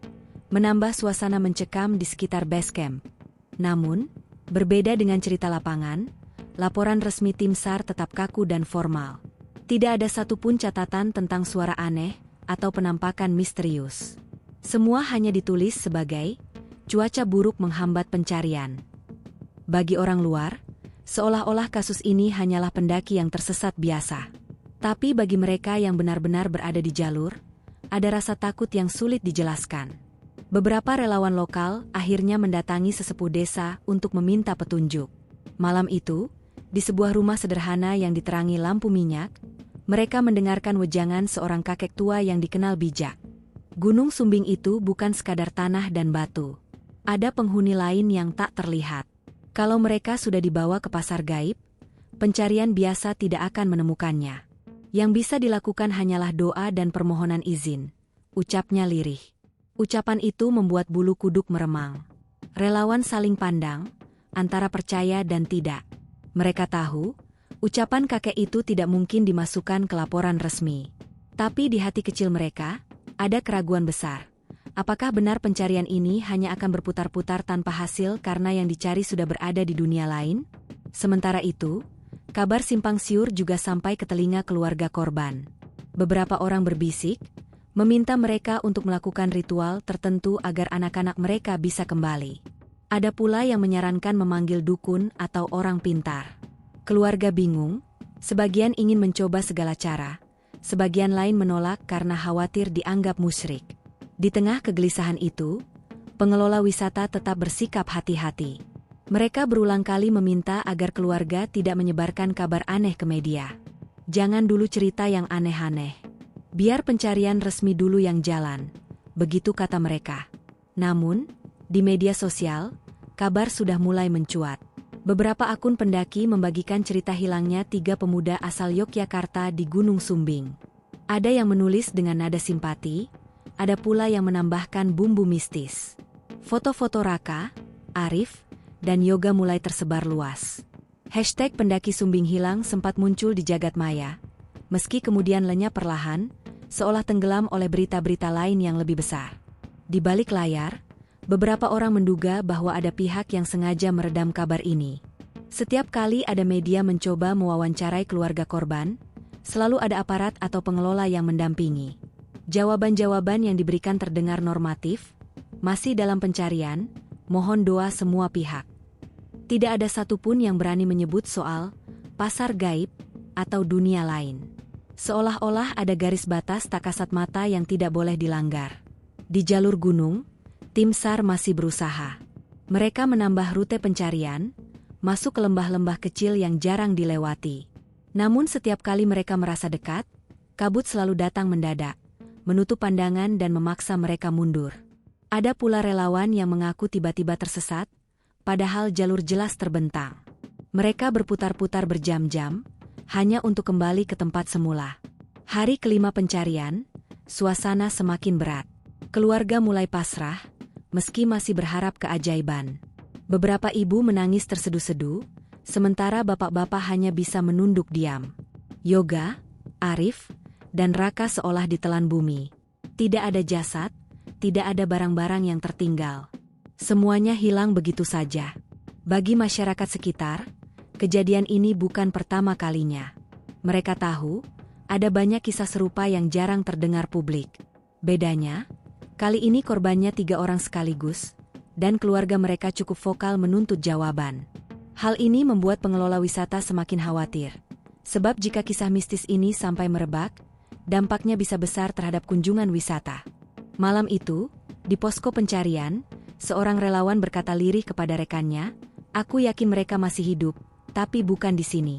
menambah suasana mencekam di sekitar basecamp. Namun, berbeda dengan cerita lapangan, laporan resmi tim SAR tetap kaku dan formal. Tidak ada satupun catatan tentang suara aneh atau penampakan misterius. Semua hanya ditulis sebagai cuaca buruk menghambat pencarian. Bagi orang luar, seolah-olah kasus ini hanyalah pendaki yang tersesat biasa. Tapi bagi mereka yang benar-benar berada di jalur, ada rasa takut yang sulit dijelaskan. Beberapa relawan lokal akhirnya mendatangi sesepuh desa untuk meminta petunjuk. Malam itu, di sebuah rumah sederhana yang diterangi lampu minyak, mereka mendengarkan wejangan seorang kakek tua yang dikenal bijak. Gunung Sumbing itu bukan sekadar tanah dan batu. Ada penghuni lain yang tak terlihat. Kalau mereka sudah dibawa ke pasar gaib, pencarian biasa tidak akan menemukannya. Yang bisa dilakukan hanyalah doa dan permohonan izin, ucapnya lirih. Ucapan itu membuat bulu kuduk meremang. Relawan saling pandang, antara percaya dan tidak. Mereka tahu, ucapan kakek itu tidak mungkin dimasukkan ke laporan resmi. Tapi di hati kecil mereka, ada keraguan besar. Apakah benar pencarian ini hanya akan berputar-putar tanpa hasil karena yang dicari sudah berada di dunia lain? Sementara itu, kabar simpang siur juga sampai ke telinga keluarga korban. Beberapa orang berbisik, meminta mereka untuk melakukan ritual tertentu agar anak-anak mereka bisa kembali. Ada pula yang menyarankan memanggil dukun atau orang pintar. Keluarga bingung, sebagian ingin mencoba segala cara, sebagian lain menolak karena khawatir dianggap musyrik. Di tengah kegelisahan itu, pengelola wisata tetap bersikap hati-hati. Mereka berulang kali meminta agar keluarga tidak menyebarkan kabar aneh ke media. Jangan dulu cerita yang aneh-aneh. Biar pencarian resmi dulu yang jalan, begitu kata mereka. Namun, di media sosial, kabar sudah mulai mencuat. Beberapa akun pendaki membagikan cerita hilangnya 3 pemuda asal Yogyakarta di Gunung Sumbing. Ada yang menulis dengan nada simpati, ada pula yang menambahkan bumbu mistis. Foto-foto Raka, Arif, dan Yoga mulai tersebar luas. Hashtag pendaki Sumbing hilang sempat muncul di jagat maya, meski kemudian lenyap perlahan, seolah tenggelam oleh berita-berita lain yang lebih besar. Di balik layar, beberapa orang menduga bahwa ada pihak yang sengaja meredam kabar ini. Setiap kali ada media mencoba mewawancarai keluarga korban, selalu ada aparat atau pengelola yang mendampingi. Jawaban-jawaban yang diberikan terdengar normatif, masih dalam pencarian, mohon doa semua pihak. Tidak ada satupun yang berani menyebut soal pasar gaib atau dunia lain. Seolah-olah ada garis batas tak kasat mata yang tidak boleh dilanggar. Di jalur gunung, tim SAR masih berusaha. Mereka menambah rute pencarian, masuk ke lembah-lembah kecil yang jarang dilewati. Namun setiap kali mereka merasa dekat, kabut selalu datang mendadak, menutup pandangan dan memaksa mereka mundur. Ada pula relawan yang mengaku tiba-tiba tersesat, padahal jalur jelas terbentang. Mereka berputar-putar berjam-jam, hanya untuk kembali ke tempat semula. Hari kelima pencarian, suasana semakin berat. Keluarga mulai pasrah, meski masih berharap keajaiban. Beberapa ibu menangis terseduh-seduh, sementara bapak-bapak hanya bisa menunduk diam. Yoga, Arif, dan Raka seolah ditelan bumi. Tidak ada jasad, tidak ada barang-barang yang tertinggal. Semuanya hilang begitu saja. Bagi masyarakat sekitar, kejadian ini bukan pertama kalinya. Mereka tahu, ada banyak kisah serupa yang jarang terdengar publik. Bedanya, kali ini korbannya 3 orang sekaligus, dan keluarga mereka cukup vokal menuntut jawaban. Hal ini membuat pengelola wisata semakin khawatir. Sebab jika kisah mistis ini sampai merebak, dampaknya bisa besar terhadap kunjungan wisata. Malam itu, di posko pencarian, seorang relawan berkata lirih kepada rekannya, "Aku yakin mereka masih hidup, tapi bukan di sini."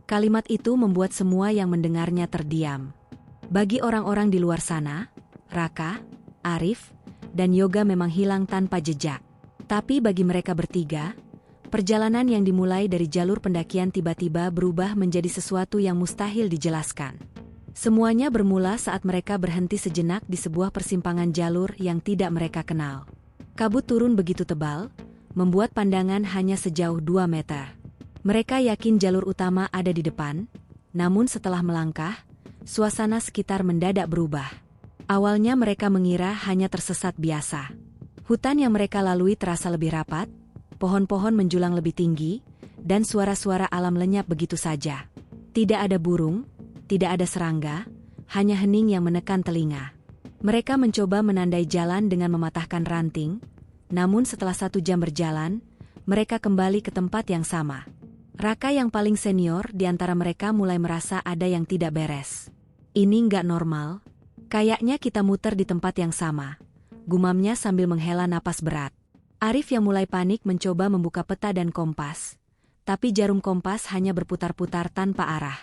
Kalimat itu membuat semua yang mendengarnya terdiam. Bagi orang-orang di luar sana, Raka, Arif, dan Yoga memang hilang tanpa jejak. Tapi bagi mereka bertiga, perjalanan yang dimulai dari jalur pendakian tiba-tiba berubah menjadi sesuatu yang mustahil dijelaskan. Semuanya bermula saat mereka berhenti sejenak di sebuah persimpangan jalur yang tidak mereka kenal. Kabut turun begitu tebal, membuat pandangan hanya sejauh 2 meter. Mereka yakin jalur utama ada di depan, namun setelah melangkah, suasana sekitar mendadak berubah. Awalnya mereka mengira hanya tersesat biasa. Hutan yang mereka lalui terasa lebih rapat, pohon-pohon menjulang lebih tinggi, dan suara-suara alam lenyap begitu saja. Tidak ada burung, tidak ada serangga, hanya hening yang menekan telinga. Mereka mencoba menandai jalan dengan mematahkan ranting, namun setelah 1 jam berjalan, mereka kembali ke tempat yang sama. Raka yang paling senior di antara mereka mulai merasa ada yang tidak beres. "Ini nggak normal. Kayaknya kita muter di tempat yang sama," gumamnya sambil menghela napas berat. Arif yang mulai panik mencoba membuka peta dan kompas, tapi jarum kompas hanya berputar-putar tanpa arah.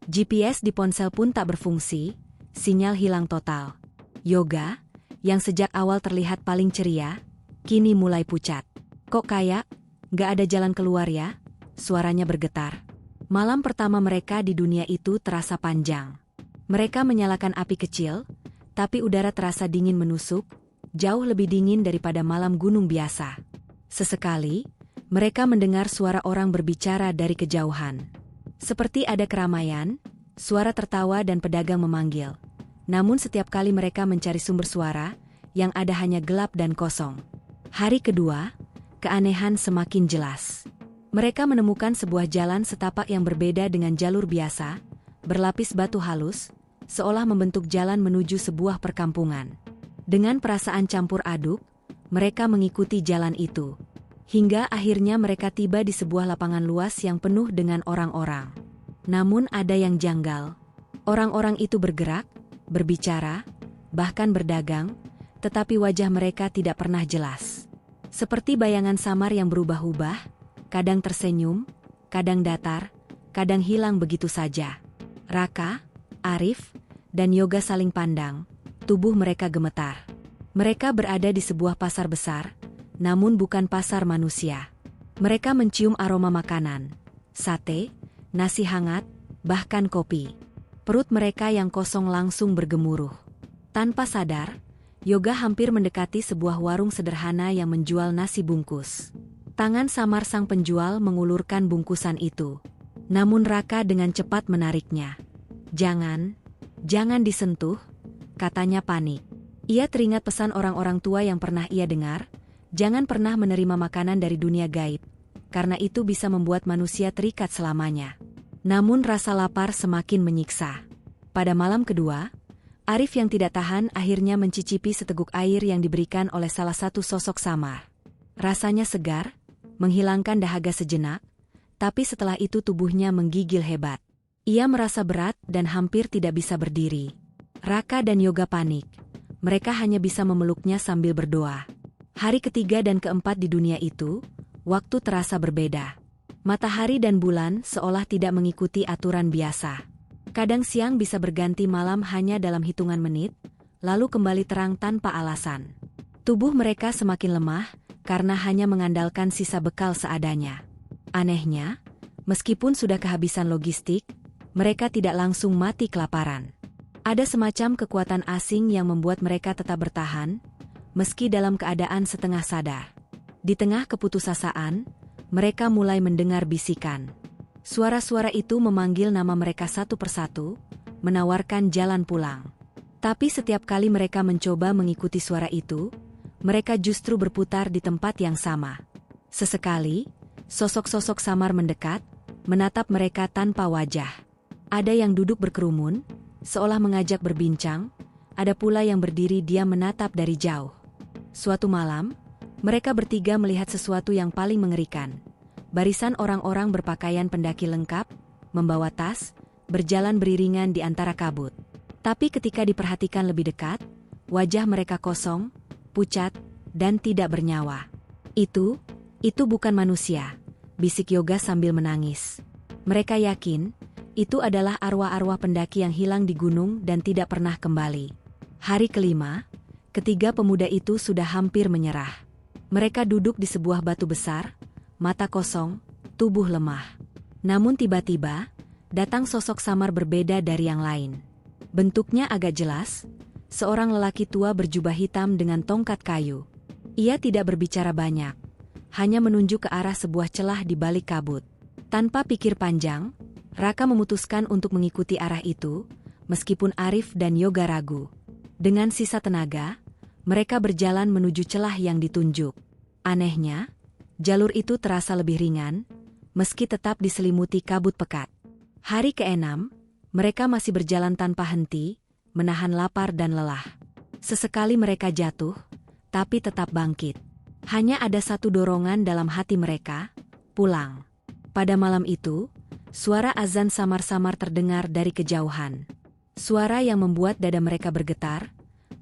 GPS di ponsel pun tak berfungsi, sinyal hilang total. Yoga, yang sejak awal terlihat paling ceria, kini mulai pucat. "Kok kayak nggak ada jalan keluar ya?" Suaranya bergetar. Malam pertama mereka di dunia itu terasa panjang. Mereka menyalakan api kecil, tapi udara terasa dingin menusuk, jauh lebih dingin daripada malam gunung biasa. Sesekali, mereka mendengar suara orang berbicara dari kejauhan. Seperti ada keramaian, suara tertawa dan pedagang memanggil. Namun setiap kali mereka mencari sumber suara, yang ada hanya gelap dan kosong. Hari kedua, keanehan semakin jelas. Mereka menemukan sebuah jalan setapak yang berbeda dengan jalur biasa, berlapis batu halus, seolah membentuk jalan menuju sebuah perkampungan. Dengan perasaan campur aduk, mereka mengikuti jalan itu. Hingga akhirnya mereka tiba di sebuah lapangan luas yang penuh dengan orang-orang. Namun ada yang janggal. Orang-orang itu bergerak, berbicara, bahkan berdagang, tetapi wajah mereka tidak pernah jelas. Seperti bayangan samar yang berubah-ubah, kadang tersenyum, kadang datar, kadang hilang begitu saja. Raka, Arif, dan Yoga saling pandang, tubuh mereka gemetar. Mereka berada di sebuah pasar besar, namun bukan pasar manusia. Mereka mencium aroma makanan, sate, nasi hangat, bahkan kopi. Perut mereka yang kosong langsung bergemuruh. Tanpa sadar, Yoga hampir mendekati sebuah warung sederhana yang menjual nasi bungkus. Tangan samar sang penjual mengulurkan bungkusan itu. Namun Raka dengan cepat menariknya. Jangan disentuh," katanya panik. Ia teringat pesan orang-orang tua yang pernah ia dengar, jangan pernah menerima makanan dari dunia gaib, karena itu bisa membuat manusia terikat selamanya. Namun rasa lapar semakin menyiksa. Pada malam kedua, Arif yang tidak tahan akhirnya mencicipi seteguk air yang diberikan oleh salah satu sosok samar. Rasanya segar, menghilangkan dahaga sejenak, tapi setelah itu tubuhnya menggigil hebat. Ia merasa berat dan hampir tidak bisa berdiri. Raka dan Yoga panik. Mereka hanya bisa memeluknya sambil berdoa. Hari ketiga dan keempat di dunia itu, waktu terasa berbeda. Matahari dan bulan seolah tidak mengikuti aturan biasa. Kadang siang bisa berganti malam hanya dalam hitungan menit, lalu kembali terang tanpa alasan. Tubuh mereka semakin lemah, karena hanya mengandalkan sisa bekal seadanya. Anehnya, meskipun sudah kehabisan logistik, mereka tidak langsung mati kelaparan. Ada semacam kekuatan asing yang membuat mereka tetap bertahan, meski dalam keadaan setengah sadar. Di tengah keputusasaan, mereka mulai mendengar bisikan. Suara-suara itu memanggil nama mereka satu persatu, menawarkan jalan pulang. Tapi setiap kali mereka mencoba mengikuti suara itu, mereka justru berputar di tempat yang sama. Sesekali, sosok-sosok samar mendekat, menatap mereka tanpa wajah. Ada yang duduk berkerumun, seolah mengajak berbincang, ada pula yang berdiri diam menatap dari jauh. Suatu malam, mereka bertiga melihat sesuatu yang paling mengerikan. Barisan orang-orang berpakaian pendaki lengkap, membawa tas, berjalan beriringan di antara kabut. Tapi ketika diperhatikan lebih dekat, wajah mereka kosong, pucat, dan tidak bernyawa. Itu bukan manusia, bisik Yoga sambil menangis. Mereka yakin, itu adalah arwah-arwah pendaki yang hilang di gunung dan tidak pernah kembali. Hari kelima, ketiga pemuda itu sudah hampir menyerah. Mereka duduk di sebuah batu besar, mata kosong, tubuh lemah. Namun tiba-tiba, datang sosok samar berbeda dari yang lain. Bentuknya agak jelas, seorang lelaki tua berjubah hitam dengan tongkat kayu. Ia tidak berbicara banyak, hanya menunjuk ke arah sebuah celah di balik kabut. Tanpa pikir panjang, Raka memutuskan untuk mengikuti arah itu, meskipun Arif dan Yoga ragu. Dengan sisa tenaga, mereka berjalan menuju celah yang ditunjuk. Anehnya, jalur itu terasa lebih ringan, meski tetap diselimuti kabut pekat. Hari ke-6, mereka masih berjalan tanpa henti, menahan lapar dan lelah. Sesekali mereka jatuh, tapi tetap bangkit. Hanya ada satu dorongan dalam hati mereka, pulang. Pada malam itu, suara azan samar-samar terdengar dari kejauhan. Suara yang membuat dada mereka bergetar,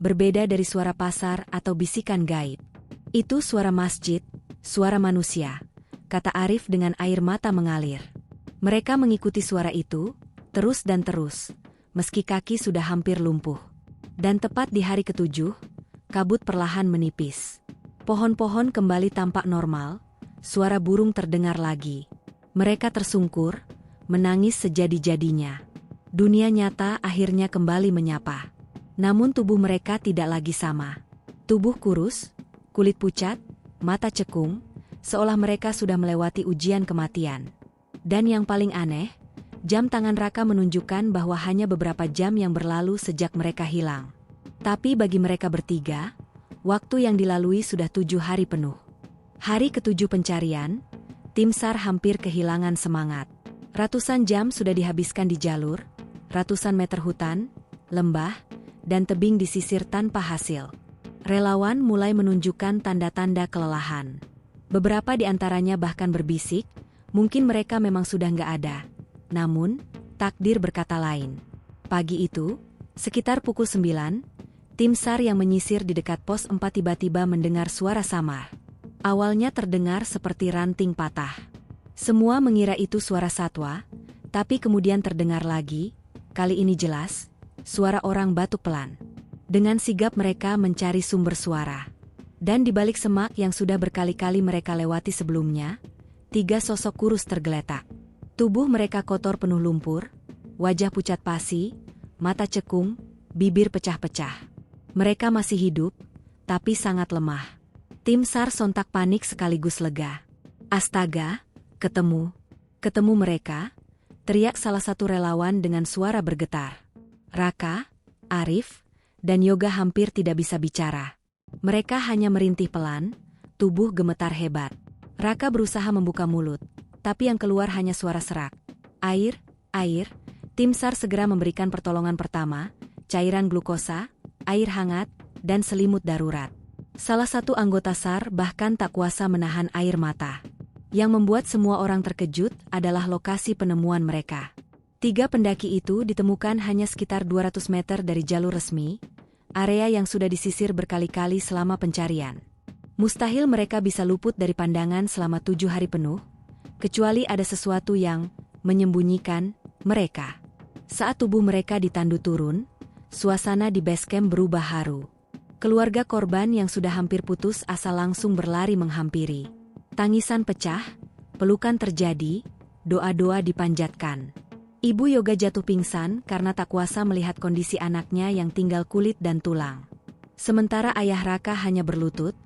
berbeda dari suara pasar atau bisikan gaib. Itu suara masjid, suara manusia, kata Arif dengan air mata mengalir. Mereka mengikuti suara itu, terus dan terus, meski kaki sudah hampir lumpuh. Dan tepat di hari ke-7, kabut perlahan menipis. Pohon-pohon kembali tampak normal, suara burung terdengar lagi. Mereka tersungkur, menangis sejadi-jadinya. Dunia nyata akhirnya kembali menyapa. Namun tubuh mereka tidak lagi sama. Tubuh kurus, kulit pucat, mata cekung, seolah mereka sudah melewati ujian kematian. Dan yang paling aneh, jam tangan Raka menunjukkan bahwa hanya beberapa jam yang berlalu sejak mereka hilang. Tapi bagi mereka bertiga, waktu yang dilalui sudah 7 hari penuh. Hari ke-7 pencarian, tim SAR hampir kehilangan semangat. Ratusan jam sudah dihabiskan di jalur, ratusan meter hutan, lembah, dan tebing disisir tanpa hasil. Relawan mulai menunjukkan tanda-tanda kelelahan. Beberapa di antaranya bahkan berbisik, mungkin mereka memang sudah nggak ada. Namun, takdir berkata lain. Pagi itu, sekitar pukul 9, tim SAR yang menyisir di dekat pos 4 tiba-tiba mendengar suara samar. Awalnya terdengar seperti ranting patah. Semua mengira itu suara satwa, tapi kemudian terdengar lagi, kali ini jelas, suara orang batuk pelan. Dengan sigap mereka mencari sumber suara. Dan di balik semak yang sudah berkali-kali mereka lewati sebelumnya, 3 sosok kurus tergeletak. Tubuh mereka kotor penuh lumpur, wajah pucat pasi, mata cekung, bibir pecah-pecah. Mereka masih hidup, tapi sangat lemah. Tim SAR sontak panik sekaligus lega. Astaga, ketemu mereka, teriak salah satu relawan dengan suara bergetar. Raka, Arif, dan Yoga hampir tidak bisa bicara. Mereka hanya merintih pelan, tubuh gemetar hebat. Raka berusaha membuka mulut, tapi yang keluar hanya suara serak. Air. Tim SAR segera memberikan pertolongan pertama, cairan glukosa, air hangat, dan selimut darurat. Salah satu anggota SAR bahkan tak kuasa menahan air mata. Yang membuat semua orang terkejut adalah lokasi penemuan mereka. 3 pendaki itu ditemukan hanya sekitar 200 meter dari jalur resmi, area yang sudah disisir berkali-kali selama pencarian. Mustahil mereka bisa luput dari pandangan selama 7 hari penuh, kecuali ada sesuatu yang menyembunyikan mereka. Saat tubuh mereka ditandu turun, suasana di base camp berubah haru. Keluarga korban yang sudah hampir putus asa langsung berlari menghampiri. Tangisan pecah, pelukan terjadi, doa-doa dipanjatkan. Ibu Yoga jatuh pingsan karena tak kuasa melihat kondisi anaknya yang tinggal kulit dan tulang. Sementara ayah Raka hanya berlutut,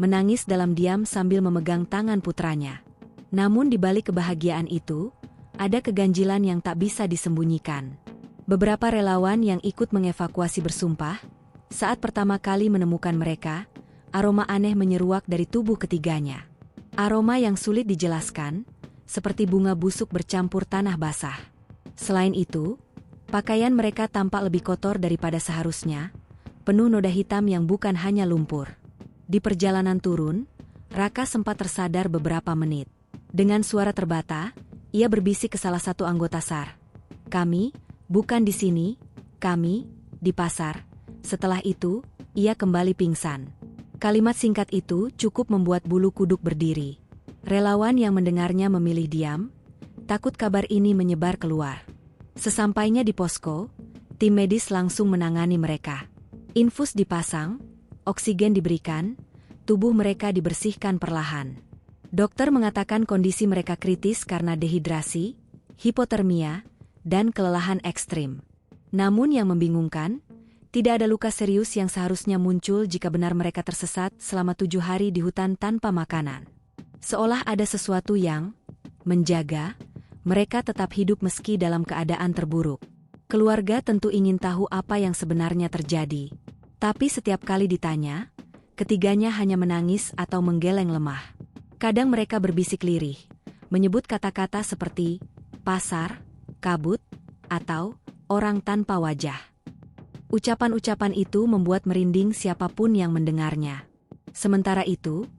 menangis dalam diam sambil memegang tangan putranya. Namun di balik kebahagiaan itu, ada keganjilan yang tak bisa disembunyikan. Beberapa relawan yang ikut mengevakuasi bersumpah, saat pertama kali menemukan mereka, aroma aneh menyeruak dari tubuh ketiganya. Aroma yang sulit dijelaskan, seperti bunga busuk bercampur tanah basah. Selain itu, pakaian mereka tampak lebih kotor daripada seharusnya, penuh noda hitam yang bukan hanya lumpur. Di perjalanan turun, Raka sempat tersadar beberapa menit. Dengan suara terbata, ia berbisik ke salah satu anggota SAR. "Kami, bukan di sini, kami, di pasar." Setelah itu, ia kembali pingsan. Kalimat singkat itu cukup membuat bulu kuduk berdiri. Relawan yang mendengarnya memilih diam, takut kabar ini menyebar keluar. Sesampainya di posko, tim medis langsung menangani mereka. Infus dipasang, oksigen diberikan, tubuh mereka dibersihkan perlahan. Dokter mengatakan kondisi mereka kritis karena dehidrasi, hipotermia, dan kelelahan ekstrim. Namun yang membingungkan, tidak ada luka serius yang seharusnya muncul jika benar mereka tersesat selama 7 hari di hutan tanpa makanan. Seolah ada sesuatu yang menjaga mereka tetap hidup meski dalam keadaan terburuk. Keluarga tentu ingin tahu apa yang sebenarnya terjadi. Tapi setiap kali ditanya, ketiganya hanya menangis atau menggeleng lemah. Kadang mereka berbisik lirih, menyebut kata-kata seperti pasar, kabut, atau orang tanpa wajah. Ucapan-ucapan itu membuat merinding siapapun yang mendengarnya. Sementara itu,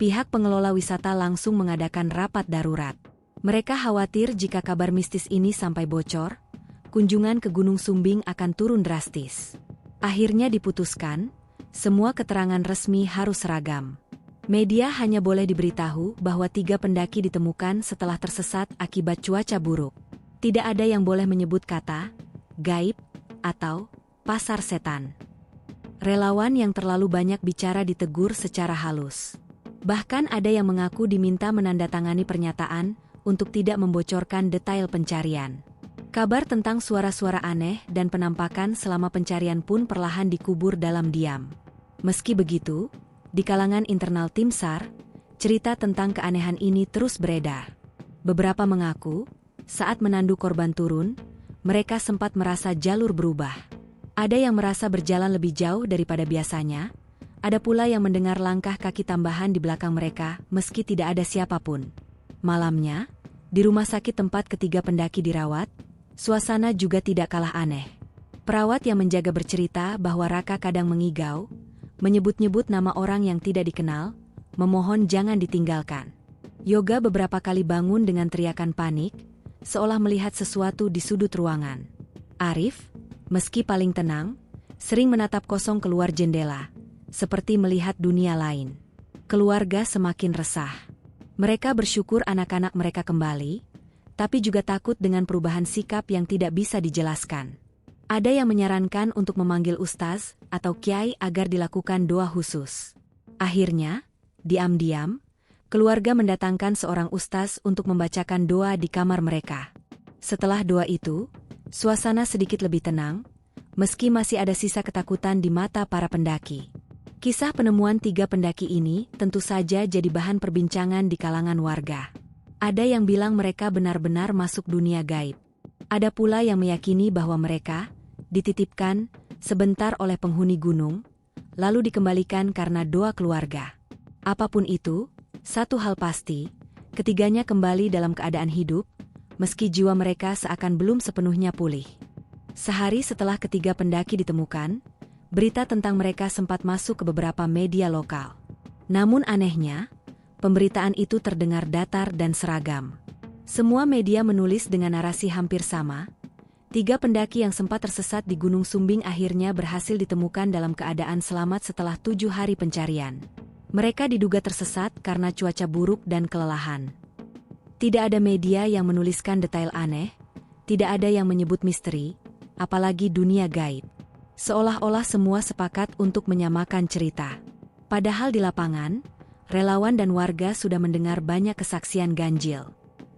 pihak pengelola wisata langsung mengadakan rapat darurat. Mereka khawatir jika kabar mistis ini sampai bocor, kunjungan ke Gunung Sumbing akan turun drastis. Akhirnya diputuskan, semua keterangan resmi harus seragam. Media hanya boleh diberitahu bahwa 3 pendaki ditemukan setelah tersesat akibat cuaca buruk. Tidak ada yang boleh menyebut kata gaib atau pasar setan. Relawan yang terlalu banyak bicara ditegur secara halus. Bahkan ada yang mengaku diminta menandatangani pernyataan untuk tidak membocorkan detail pencarian. Kabar tentang suara-suara aneh dan penampakan selama pencarian pun perlahan dikubur dalam diam. Meski begitu, di kalangan internal tim SAR, cerita tentang keanehan ini terus beredar. Beberapa mengaku, saat menandu korban turun, mereka sempat merasa jalur berubah. Ada yang merasa berjalan lebih jauh daripada biasanya, ada pula yang mendengar langkah kaki tambahan di belakang mereka meski tidak ada siapapun. Malamnya, di rumah sakit tempat ketiga pendaki dirawat, suasana juga tidak kalah aneh. Perawat yang menjaga bercerita bahwa Raka kadang mengigau, menyebut-nyebut nama orang yang tidak dikenal, memohon jangan ditinggalkan. Yoga beberapa kali bangun dengan teriakan panik, seolah melihat sesuatu di sudut ruangan. Arif, meski paling tenang, sering menatap kosong keluar jendela, seperti melihat dunia lain. Keluarga semakin resah. Mereka bersyukur anak-anak mereka kembali, tapi juga takut dengan perubahan sikap yang tidak bisa dijelaskan. Ada yang menyarankan untuk memanggil ustaz atau kiai agar dilakukan doa khusus. Akhirnya, diam-diam, keluarga mendatangkan seorang ustaz untuk membacakan doa di kamar mereka. Setelah doa itu, suasana sedikit lebih tenang, meski masih ada sisa ketakutan di mata para pendaki. Kisah penemuan 3 pendaki ini tentu saja jadi bahan perbincangan di kalangan warga. Ada yang bilang mereka benar-benar masuk dunia gaib. Ada pula yang meyakini bahwa mereka dititipkan sebentar oleh penghuni gunung, lalu dikembalikan karena doa keluarga. Apapun itu, satu hal pasti, ketiganya kembali dalam keadaan hidup, meski jiwa mereka seakan belum sepenuhnya pulih. Sehari setelah ketiga pendaki ditemukan, berita tentang mereka sempat masuk ke beberapa media lokal. Namun anehnya, pemberitaan itu terdengar datar dan seragam. Semua media menulis dengan narasi hampir sama. 3 pendaki yang sempat tersesat di Gunung Sumbing akhirnya berhasil ditemukan dalam keadaan selamat setelah 7 hari pencarian. Mereka diduga tersesat karena cuaca buruk dan kelelahan. Tidak ada media yang menuliskan detail aneh, tidak ada yang menyebut misteri, apalagi dunia gaib. Seolah-olah semua sepakat untuk menyamakan cerita. Padahal di lapangan, relawan dan warga sudah mendengar banyak kesaksian ganjil.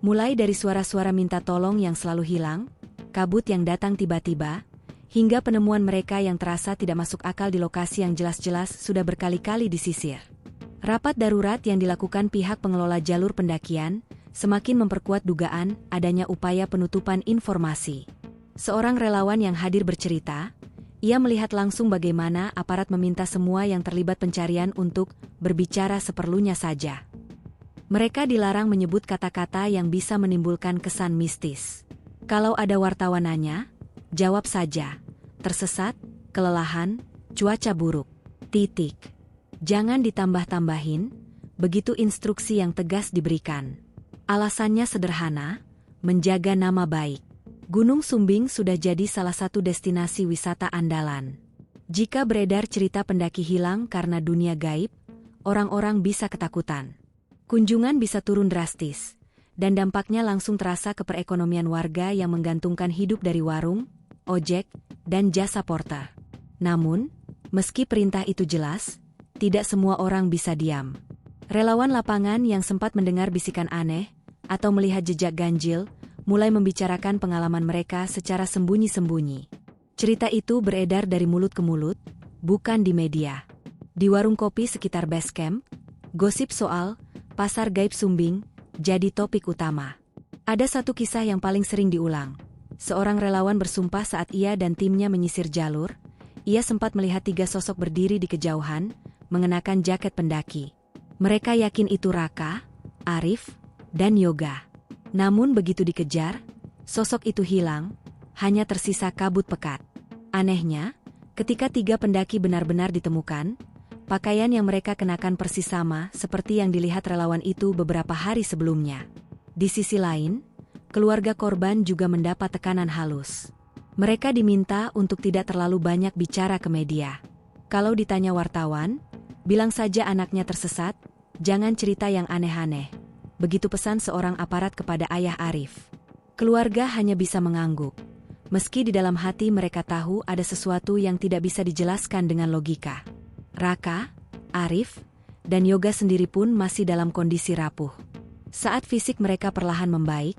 Mulai dari suara-suara minta tolong yang selalu hilang, kabut yang datang tiba-tiba, hingga penemuan mereka yang terasa tidak masuk akal di lokasi yang jelas-jelas sudah berkali-kali disisir. Rapat darurat yang dilakukan pihak pengelola jalur pendakian semakin memperkuat dugaan adanya upaya penutupan informasi. Seorang relawan yang hadir bercerita, ia melihat langsung bagaimana aparat meminta semua yang terlibat pencarian untuk berbicara seperlunya saja. Mereka dilarang menyebut kata-kata yang bisa menimbulkan kesan mistis. Kalau ada wartawan nanya, jawab saja, tersesat, kelelahan, cuaca buruk. Titik. Jangan ditambah-tambahin, begitu instruksi yang tegas diberikan. Alasannya sederhana, menjaga nama baik. Gunung Sumbing sudah jadi salah satu destinasi wisata andalan. Jika beredar cerita pendaki hilang karena dunia gaib, orang-orang bisa ketakutan. Kunjungan bisa turun drastis, dan dampaknya langsung terasa ke perekonomian warga yang menggantungkan hidup dari warung, ojek, dan jasa porter. Namun, meski perintah itu jelas, tidak semua orang bisa diam. Relawan lapangan yang sempat mendengar bisikan aneh atau melihat jejak ganjil, mulai membicarakan pengalaman mereka secara sembunyi-sembunyi. Cerita itu beredar dari mulut ke mulut, bukan di media. Di warung kopi sekitar base camp, gosip soal pasar gaib Sumbing jadi topik utama. Ada satu kisah yang paling sering diulang. Seorang relawan bersumpah saat ia dan timnya menyisir jalur, ia sempat melihat 3 sosok berdiri di kejauhan, mengenakan jaket pendaki. Mereka yakin itu Raka, Arif, dan Yoga. Namun begitu dikejar, sosok itu hilang, hanya tersisa kabut pekat. Anehnya, ketika 3 pendaki benar-benar ditemukan, pakaian yang mereka kenakan persis sama seperti yang dilihat relawan itu beberapa hari sebelumnya. Di sisi lain, keluarga korban juga mendapat tekanan halus. Mereka diminta untuk tidak terlalu banyak bicara ke media. Kalau ditanya wartawan, bilang saja anaknya tersesat, jangan cerita yang aneh-aneh. Begitu pesan seorang aparat kepada ayah Arif. Keluarga hanya bisa mengangguk. Meski di dalam hati mereka tahu ada sesuatu yang tidak bisa dijelaskan dengan logika. Raka, Arif, dan Yoga sendiri pun masih dalam kondisi rapuh. Saat fisik mereka perlahan membaik,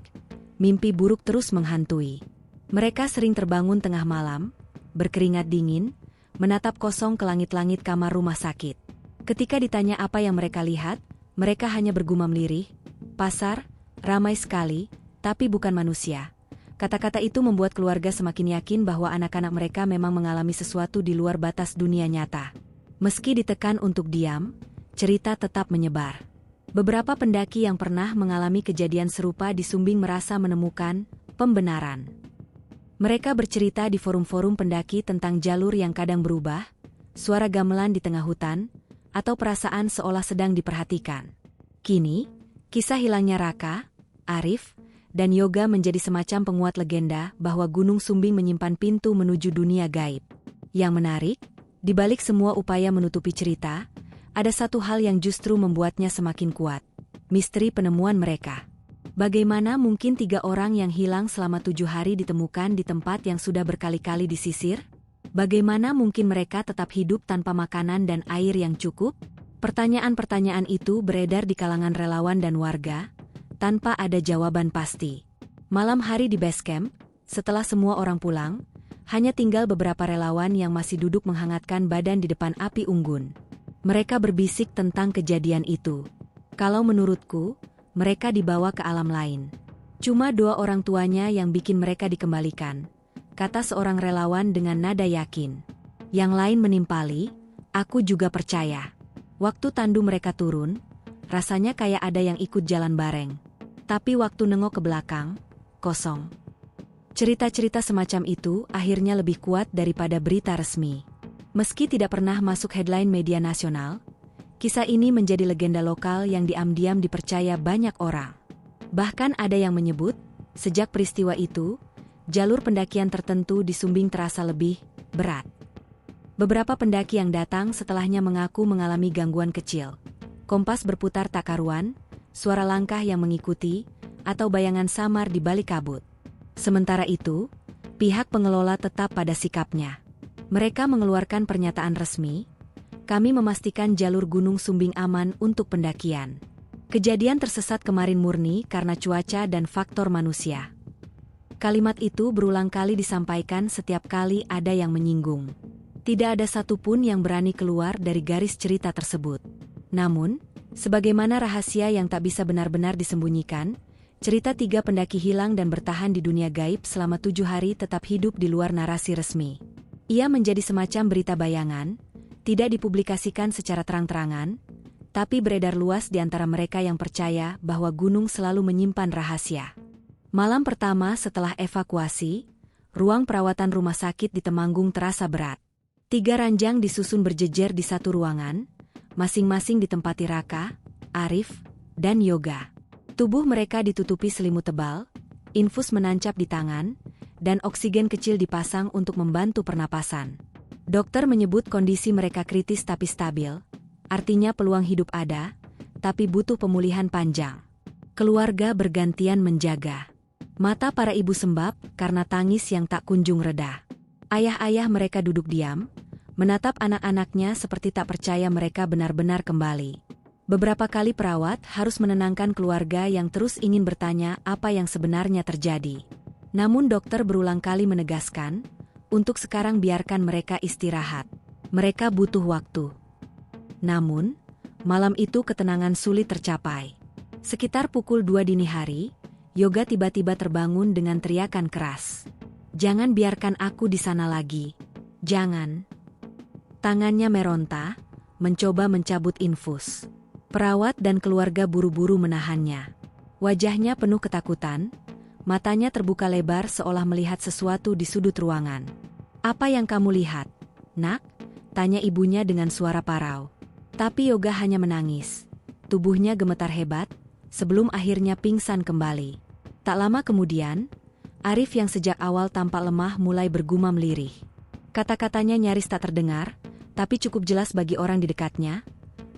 mimpi buruk terus menghantui. Mereka sering terbangun tengah malam, berkeringat dingin, menatap kosong ke langit-langit kamar rumah sakit. Ketika ditanya apa yang mereka lihat, mereka hanya bergumam lirih, "Pasar, ramai sekali, tapi bukan manusia." Kata-kata itu membuat keluarga semakin yakin bahwa anak-anak mereka memang mengalami sesuatu di luar batas dunia nyata. Meski ditekan untuk diam, cerita tetap menyebar. Beberapa pendaki yang pernah mengalami kejadian serupa di Sumbing merasa menemukan pembenaran. Mereka bercerita di forum-forum pendaki tentang jalur yang kadang berubah, suara gamelan di tengah hutan, atau perasaan seolah sedang diperhatikan. Kini, kisah hilangnya Raka, Arif, dan Yoga menjadi semacam penguat legenda bahwa Gunung Sumbing menyimpan pintu menuju dunia gaib. Yang menarik, di balik semua upaya menutupi cerita, ada satu hal yang justru membuatnya semakin kuat. Misteri penemuan mereka. Bagaimana mungkin 3 orang yang hilang selama 7 hari ditemukan di tempat yang sudah berkali-kali disisir? Bagaimana mungkin mereka tetap hidup tanpa makanan dan air yang cukup? Pertanyaan-pertanyaan itu beredar di kalangan relawan dan warga, tanpa ada jawaban pasti. Malam hari di base camp, setelah semua orang pulang, hanya tinggal beberapa relawan yang masih duduk menghangatkan badan di depan api unggun. Mereka berbisik tentang kejadian itu. Kalau menurutku, mereka dibawa ke alam lain. Cuma 2 orang tuanya yang bikin mereka dikembalikan, kata seorang relawan dengan nada yakin. Yang lain menimpali, aku juga percaya. Waktu tandu mereka turun, rasanya kayak ada yang ikut jalan bareng. Tapi waktu nengok ke belakang, kosong. Cerita-cerita semacam itu akhirnya lebih kuat daripada berita resmi. Meski tidak pernah masuk headline media nasional, kisah ini menjadi legenda lokal yang diam-diam dipercaya banyak orang. Bahkan ada yang menyebut, sejak peristiwa itu, jalur pendakian tertentu di Sumbing terasa lebih berat. Beberapa pendaki yang datang setelahnya mengaku mengalami gangguan kecil. Kompas berputar tak karuan, suara langkah yang mengikuti, atau bayangan samar di balik kabut. Sementara itu, pihak pengelola tetap pada sikapnya. Mereka mengeluarkan pernyataan resmi, "Kami memastikan jalur Gunung Sumbing aman untuk pendakian. Kejadian tersesat kemarin murni karena cuaca dan faktor manusia." Kalimat itu berulang kali disampaikan setiap kali ada yang menyinggung. Tidak ada satupun yang berani keluar dari garis cerita tersebut. Namun, sebagaimana rahasia yang tak bisa benar-benar disembunyikan, cerita 3 pendaki hilang dan bertahan di dunia gaib selama 7 hari tetap hidup di luar narasi resmi. Ia menjadi semacam berita bayangan, tidak dipublikasikan secara terang-terangan, tapi beredar luas di antara mereka yang percaya bahwa gunung selalu menyimpan rahasia. Malam pertama setelah evakuasi, ruang perawatan rumah sakit di Temanggung terasa berat. 3 ranjang disusun berjejer di satu ruangan, masing-masing ditempati Raka, Arif, dan Yoga. Tubuh mereka ditutupi selimut tebal, infus menancap di tangan, dan oksigen kecil dipasang untuk membantu pernapasan. Dokter menyebut kondisi mereka kritis tapi stabil, artinya peluang hidup ada, tapi butuh pemulihan panjang. Keluarga bergantian menjaga. Mata para ibu sembab karena tangis yang tak kunjung reda. Ayah-ayah mereka duduk diam, menatap anak-anaknya seperti tak percaya mereka benar-benar kembali. Beberapa kali perawat harus menenangkan keluarga yang terus ingin bertanya apa yang sebenarnya terjadi. Namun dokter berulang kali menegaskan, untuk sekarang biarkan mereka istirahat. Mereka butuh waktu. Namun, malam itu ketenangan sulit tercapai. Sekitar pukul 2 dini hari, Yoga tiba-tiba terbangun dengan teriakan keras. "Jangan biarkan aku di sana lagi. Jangan." Tangannya meronta, mencoba mencabut infus. Perawat dan keluarga buru-buru menahannya. Wajahnya penuh ketakutan, matanya terbuka lebar seolah melihat sesuatu di sudut ruangan. "Apa yang kamu lihat, Nak?" tanya ibunya dengan suara parau. Tapi Yoga hanya menangis. Tubuhnya gemetar hebat, sebelum akhirnya pingsan kembali. Tak lama kemudian, Arif yang sejak awal tampak lemah mulai bergumam lirih. Kata-katanya nyaris tak terdengar, tapi cukup jelas bagi orang di dekatnya.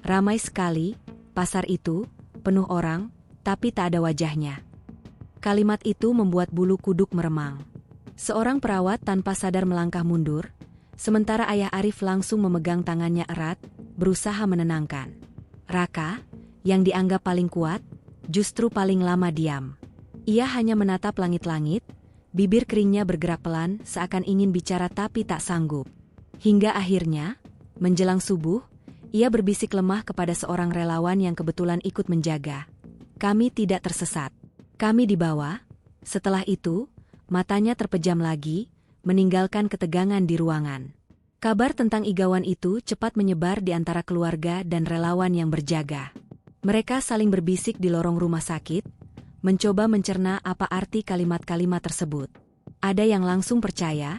"Ramai sekali, pasar itu, penuh orang, tapi tak ada wajahnya." Kalimat itu membuat bulu kuduk meremang. Seorang perawat tanpa sadar melangkah mundur, sementara ayah Arif langsung memegang tangannya erat, berusaha menenangkan. Raka, yang dianggap paling kuat, justru paling lama diam. Ia hanya menatap langit-langit, bibir keringnya bergerak pelan seakan ingin bicara tapi tak sanggup. Hingga akhirnya, menjelang subuh, ia berbisik lemah kepada seorang relawan yang kebetulan ikut menjaga. "Kami tidak tersesat. Kami dibawa." Setelah itu, matanya terpejam lagi, meninggalkan ketegangan di ruangan. Kabar tentang igawan itu cepat menyebar di antara keluarga dan relawan yang berjaga. Mereka saling berbisik di lorong rumah sakit, mencoba mencerna apa arti kalimat-kalimat tersebut. Ada yang langsung percaya,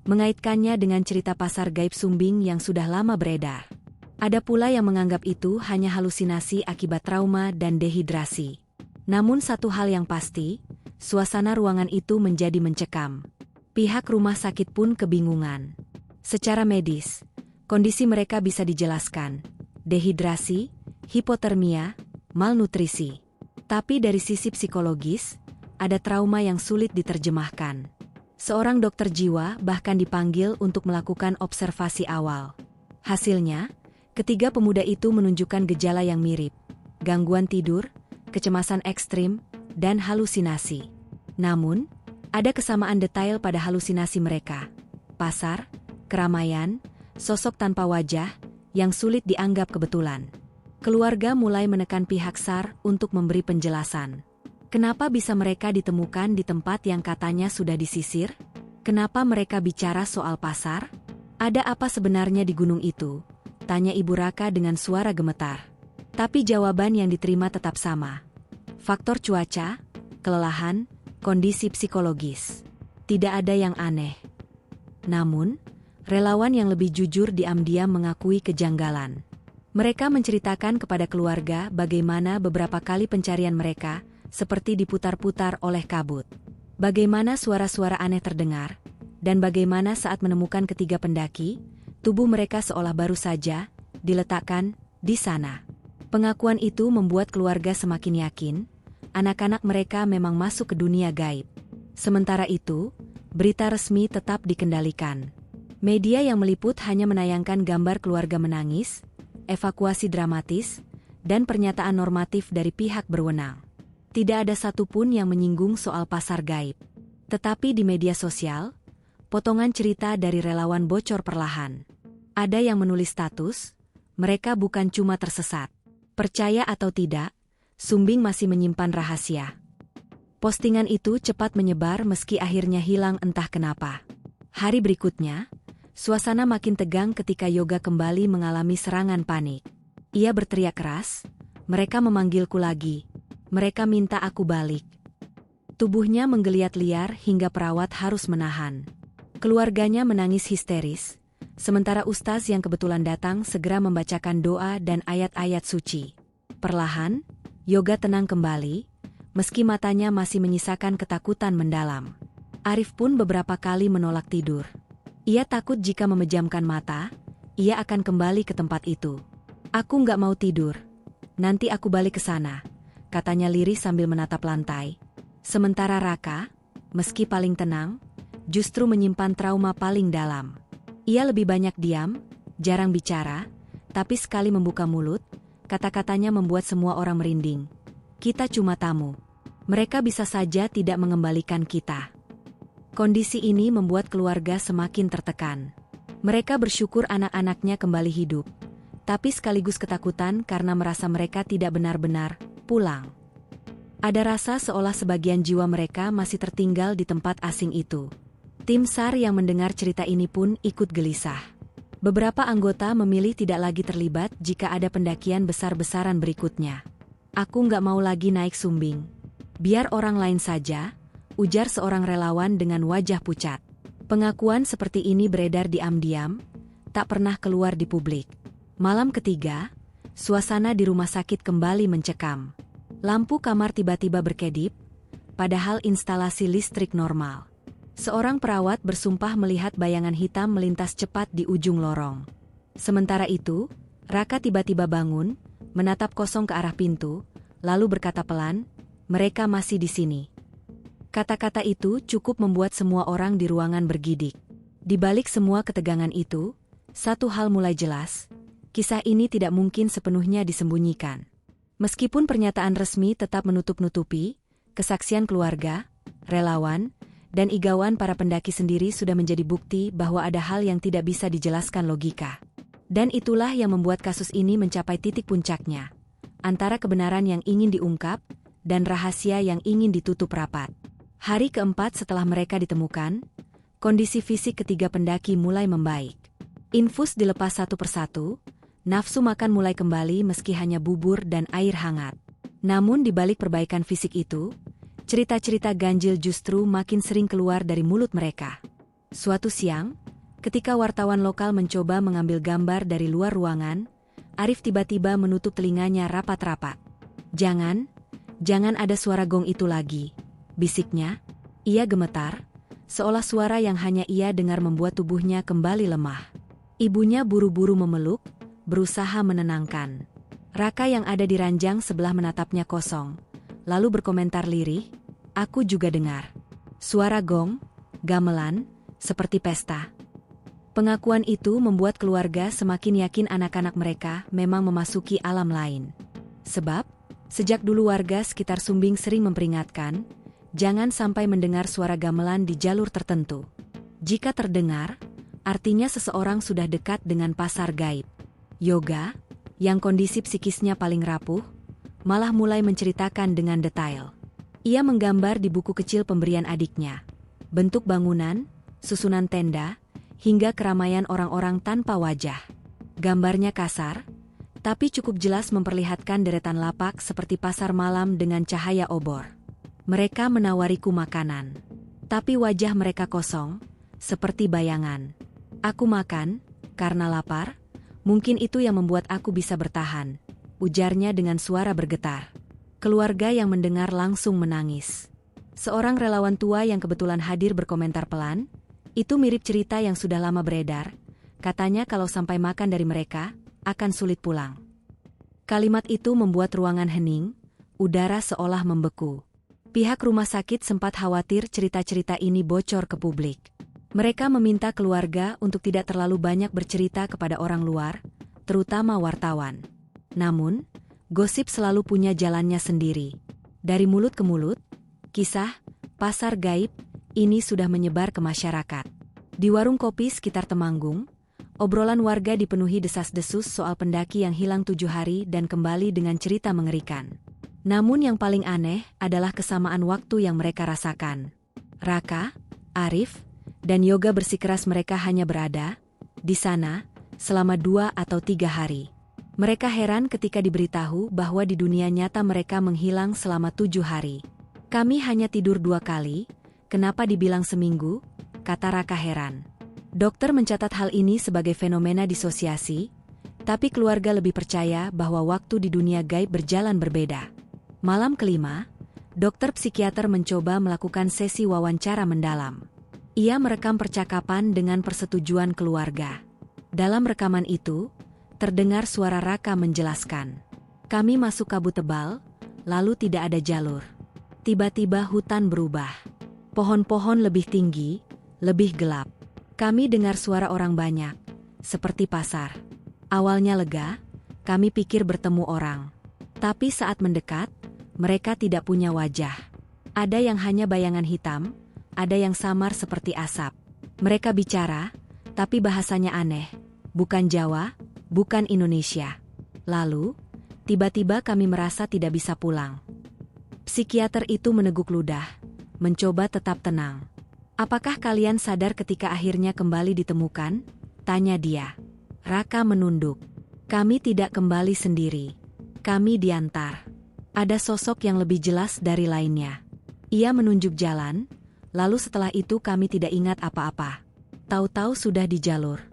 mengaitkannya dengan cerita pasar gaib Sumbing yang sudah lama beredar. Ada pula yang menganggap itu hanya halusinasi akibat trauma dan dehidrasi. Namun satu hal yang pasti, suasana ruangan itu menjadi mencekam. Pihak rumah sakit pun kebingungan. Secara medis, kondisi mereka bisa dijelaskan: dehidrasi, hipotermia, malnutrisi. Tapi dari sisi psikologis, ada trauma yang sulit diterjemahkan. Seorang dokter jiwa bahkan dipanggil untuk melakukan observasi awal. Hasilnya, ketiga pemuda itu menunjukkan gejala yang mirip: gangguan tidur, kecemasan ekstrim, dan halusinasi. Namun, ada kesamaan detail pada halusinasi mereka. Pasar, keramaian, sosok tanpa wajah, yang sulit dianggap kebetulan. Keluarga mulai menekan pihak SAR untuk memberi penjelasan. Kenapa bisa mereka ditemukan di tempat yang katanya sudah disisir? Kenapa mereka bicara soal pasar? Ada apa sebenarnya di gunung itu? Tanya Ibu Raka dengan suara gemetar. Tapi jawaban yang diterima tetap sama. Faktor cuaca, kelelahan, kondisi psikologis. Tidak ada yang aneh. Namun, relawan yang lebih jujur diam-diam mengakui kejanggalan. Mereka menceritakan kepada keluarga bagaimana beberapa kali pencarian mereka seperti diputar-putar oleh kabut. Bagaimana suara-suara aneh terdengar, dan bagaimana saat menemukan ketiga pendaki, tubuh mereka seolah baru saja diletakkan di sana. Pengakuan itu membuat keluarga semakin yakin, anak-anak mereka memang masuk ke dunia gaib. Sementara itu, berita resmi tetap dikendalikan. Media yang meliput hanya menayangkan gambar keluarga menangis, evakuasi dramatis, dan pernyataan normatif dari pihak berwenang. Tidak ada satupun yang menyinggung soal pasar gaib. Tetapi di media sosial, potongan cerita dari relawan bocor perlahan. Ada yang menulis status, mereka bukan cuma tersesat. Percaya atau tidak, Sumbing masih menyimpan rahasia. Postingan itu cepat menyebar meski akhirnya hilang entah kenapa. Hari berikutnya, suasana makin tegang ketika Yoga kembali mengalami serangan panik. Ia berteriak keras, "Mereka memanggilku lagi. Mereka minta aku balik." Tubuhnya menggeliat liar hingga perawat harus menahan. Keluarganya menangis histeris, sementara ustaz yang kebetulan datang segera membacakan doa dan ayat-ayat suci. Perlahan, Yoga tenang kembali, meski matanya masih menyisakan ketakutan mendalam. Arif pun beberapa kali menolak tidur. Ia takut jika memejamkan mata, ia akan kembali ke tempat itu. "Aku nggak mau tidur. Nanti aku balik ke sana," katanya lirih sambil menatap lantai. Sementara Raka, meski paling tenang, justru menyimpan trauma paling dalam. Ia lebih banyak diam, jarang bicara, tapi sekali membuka mulut, kata-katanya membuat semua orang merinding. "Kita cuma tamu. Mereka bisa saja tidak mengembalikan kita." Kondisi ini membuat keluarga semakin tertekan. Mereka bersyukur anak-anaknya kembali hidup, tapi sekaligus ketakutan karena merasa mereka tidak benar-benar pulang. Ada rasa seolah sebagian jiwa mereka masih tertinggal di tempat asing itu. Tim SAR yang mendengar cerita ini pun ikut gelisah. Beberapa anggota memilih tidak lagi terlibat jika ada pendakian besar-besaran berikutnya. "Aku nggak mau lagi naik Sumbing. Biar orang lain saja," ujar seorang relawan dengan wajah pucat. Pengakuan seperti ini beredar diam-diam, tak pernah keluar di publik. Malam ketiga, suasana di rumah sakit kembali mencekam. Lampu kamar tiba-tiba berkedip, padahal instalasi listrik normal. Seorang perawat bersumpah melihat bayangan hitam melintas cepat di ujung lorong. Sementara itu, Raka tiba-tiba bangun, menatap kosong ke arah pintu, lalu berkata pelan, "Mereka masih di sini." Kata-kata itu cukup membuat semua orang di ruangan bergidik. Di balik semua ketegangan itu, satu hal mulai jelas, kisah ini tidak mungkin sepenuhnya disembunyikan. Meskipun pernyataan resmi tetap menutup-nutupi, kesaksian keluarga, relawan, dan igauan para pendaki sendiri sudah menjadi bukti bahwa ada hal yang tidak bisa dijelaskan logika. Dan itulah yang membuat kasus ini mencapai titik puncaknya, antara kebenaran yang ingin diungkap dan rahasia yang ingin ditutup rapat. Hari keempat setelah mereka ditemukan, kondisi fisik ketiga pendaki mulai membaik. Infus dilepas satu persatu, nafsu makan mulai kembali meski hanya bubur dan air hangat. Namun di balik perbaikan fisik itu, cerita-cerita ganjil justru makin sering keluar dari mulut mereka. Suatu siang, ketika wartawan lokal mencoba mengambil gambar dari luar ruangan, Arif tiba-tiba menutup telinganya rapat-rapat. Jangan ada suara gong itu lagi," bisiknya. Ia gemetar, seolah suara yang hanya ia dengar membuat tubuhnya kembali lemah. Ibunya buru-buru memeluk, berusaha menenangkan. Raka yang ada di ranjang sebelah menatapnya kosong, lalu berkomentar lirih, "Aku juga dengar suara gong, gamelan, seperti pesta." Pengakuan itu membuat keluarga semakin yakin anak-anak mereka memang memasuki alam lain. Sebab, sejak dulu warga sekitar Sumbing sering memperingatkan, jangan sampai mendengar suara gamelan di jalur tertentu. Jika terdengar, artinya seseorang sudah dekat dengan pasar gaib. Yoga, yang kondisi psikisnya paling rapuh, malah mulai menceritakan dengan detail. Ia menggambar di buku kecil pemberian adiknya, bentuk bangunan, susunan tenda, hingga keramaian orang-orang tanpa wajah. Gambarnya kasar, tapi cukup jelas memperlihatkan deretan lapak seperti pasar malam dengan cahaya obor. Mereka menawariku makanan, tapi wajah mereka kosong, seperti bayangan. "Aku makan, karena lapar. Mungkin itu yang membuat aku bisa bertahan," ujarnya dengan suara bergetar. Keluarga yang mendengar langsung menangis. Seorang relawan tua yang kebetulan hadir berkomentar pelan, "Itu mirip cerita yang sudah lama beredar. Katanya kalau sampai makan dari mereka, akan sulit pulang." Kalimat itu membuat ruangan hening, udara seolah membeku. Pihak rumah sakit sempat khawatir cerita-cerita ini bocor ke publik. Mereka meminta keluarga untuk tidak terlalu banyak bercerita kepada orang luar, terutama wartawan. Namun, gosip selalu punya jalannya sendiri. Dari mulut ke mulut, kisah pasar gaib ini sudah menyebar ke masyarakat. Di warung kopi sekitar Temanggung, obrolan warga dipenuhi desas-desus soal pendaki yang hilang 7 hari dan kembali dengan cerita mengerikan. Namun yang paling aneh adalah kesamaan waktu yang mereka rasakan. Raka, Arif, dan Yoga bersikeras mereka hanya berada di sana selama 2 atau 3 hari. Mereka heran ketika diberitahu bahwa di dunia nyata mereka menghilang selama 7 hari. Kami hanya tidur 2 kali, kenapa dibilang seminggu? Kata Raka heran. Dokter mencatat hal ini sebagai fenomena disosiasi, tapi keluarga lebih percaya bahwa waktu di dunia gaib berjalan berbeda. Malam kelima, dokter psikiater mencoba melakukan sesi wawancara mendalam. Ia merekam percakapan dengan persetujuan keluarga. Dalam rekaman itu, terdengar suara Raka menjelaskan. Kami masuk kabut tebal, lalu tidak ada jalur. Tiba-tiba hutan berubah. Pohon-pohon lebih tinggi, lebih gelap. Kami dengar suara orang banyak, seperti pasar. Awalnya lega, kami pikir bertemu orang. Tapi saat mendekat, mereka tidak punya wajah. Ada yang hanya bayangan hitam, ada yang samar seperti asap. Mereka bicara, tapi bahasanya aneh. Bukan Jawa, bukan Indonesia. Lalu, tiba-tiba kami merasa tidak bisa pulang. Psikiater itu meneguk ludah, mencoba tetap tenang. Apakah kalian sadar ketika akhirnya kembali ditemukan? Tanya dia. Raka menunduk. Kami tidak kembali sendiri. Kami diantar. Ada sosok yang lebih jelas dari lainnya. Ia menunjuk jalan, lalu setelah itu kami tidak ingat apa-apa. Tahu-tahu sudah di jalur.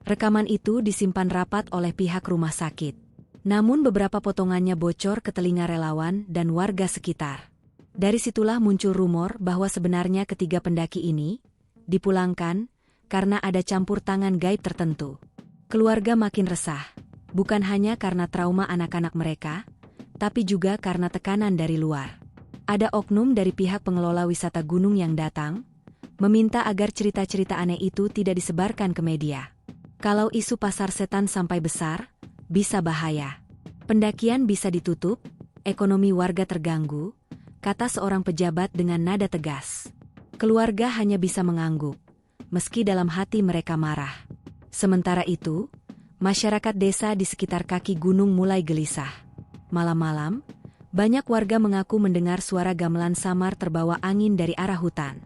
Rekaman itu disimpan rapat oleh pihak rumah sakit. Namun beberapa potongannya bocor ke telinga relawan dan warga sekitar. Dari situlah muncul rumor bahwa sebenarnya ketiga pendaki ini dipulangkan karena ada campur tangan gaib tertentu. Keluarga makin resah, bukan hanya karena trauma anak-anak mereka, tapi juga karena tekanan dari luar. Ada oknum dari pihak pengelola wisata gunung yang datang, meminta agar cerita-cerita aneh itu tidak disebarkan ke media. Kalau isu pasar setan sampai besar, bisa bahaya. Pendakian bisa ditutup, ekonomi warga terganggu, kata seorang pejabat dengan nada tegas. Keluarga hanya bisa mengangguk, meski dalam hati mereka marah. Sementara itu, masyarakat desa di sekitar kaki gunung mulai gelisah. Malam-malam, banyak warga mengaku mendengar suara gamelan samar terbawa angin dari arah hutan.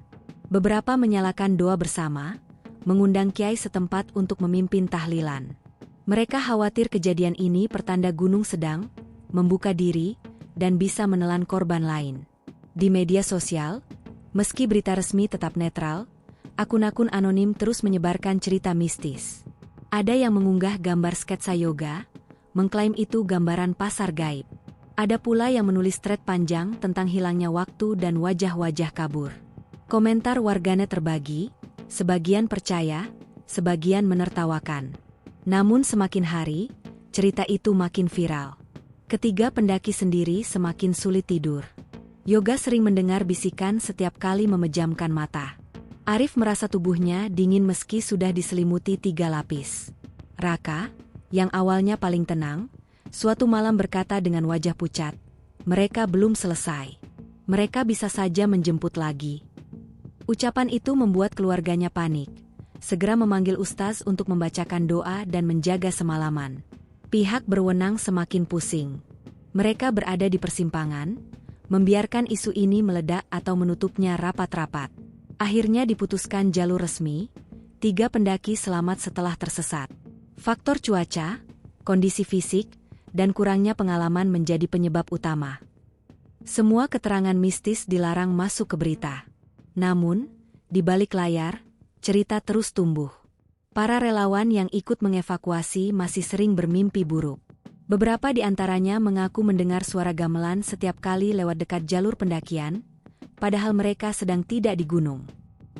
Beberapa menyalakan doa bersama, mengundang kiai setempat untuk memimpin tahlilan. Mereka khawatir kejadian ini pertanda gunung sedang membuka diri dan bisa menelan korban lain. Di media sosial, meski berita resmi tetap netral, akun-akun anonim terus menyebarkan cerita mistis. Ada yang mengunggah gambar sketsa yoga, mengklaim itu gambaran pasar gaib. Ada pula yang menulis thread panjang tentang hilangnya waktu dan wajah-wajah kabur. Komentar warganet terbagi, sebagian percaya, sebagian menertawakan. Namun semakin hari, cerita itu makin viral. Ketiga pendaki sendiri semakin sulit tidur. Yoga sering mendengar bisikan setiap kali memejamkan mata. Arif merasa tubuhnya dingin meski sudah diselimuti 3 lapis. Raka, yang awalnya paling tenang, suatu malam berkata dengan wajah pucat, "Mereka belum selesai. Mereka bisa saja menjemput lagi." Ucapan itu membuat keluarganya panik. Segera memanggil ustaz untuk membacakan doa dan menjaga semalaman. Pihak berwenang semakin pusing. Mereka berada di persimpangan, membiarkan isu ini meledak atau menutupnya rapat-rapat. Akhirnya diputuskan jalur resmi, 3 pendaki selamat setelah tersesat. Faktor cuaca, kondisi fisik, dan kurangnya pengalaman menjadi penyebab utama. Semua keterangan mistis dilarang masuk ke berita. Namun, di balik layar, cerita terus tumbuh. Para relawan yang ikut mengevakuasi masih sering bermimpi buruk. Beberapa di antaranya mengaku mendengar suara gamelan setiap kali lewat dekat jalur pendakian, padahal mereka sedang tidak di gunung.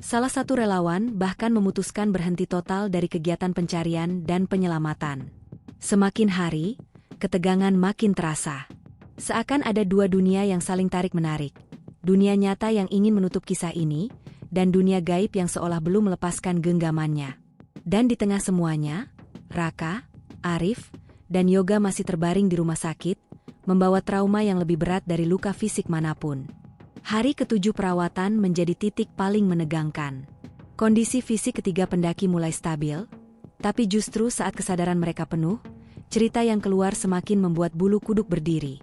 Salah satu relawan bahkan memutuskan berhenti total dari kegiatan pencarian dan penyelamatan. Semakin hari, ketegangan makin terasa. Seakan ada 2 dunia yang saling tarik-menarik. Dunia nyata yang ingin menutup kisah ini, dan dunia gaib yang seolah belum melepaskan genggamannya. Dan di tengah semuanya, Raka, Arif, dan Yoga masih terbaring di rumah sakit, membawa trauma yang lebih berat dari luka fisik manapun. Hari ke-7 perawatan menjadi titik paling menegangkan. Kondisi fisik ketiga pendaki mulai stabil, tapi justru saat kesadaran mereka penuh, cerita yang keluar semakin membuat bulu kuduk berdiri.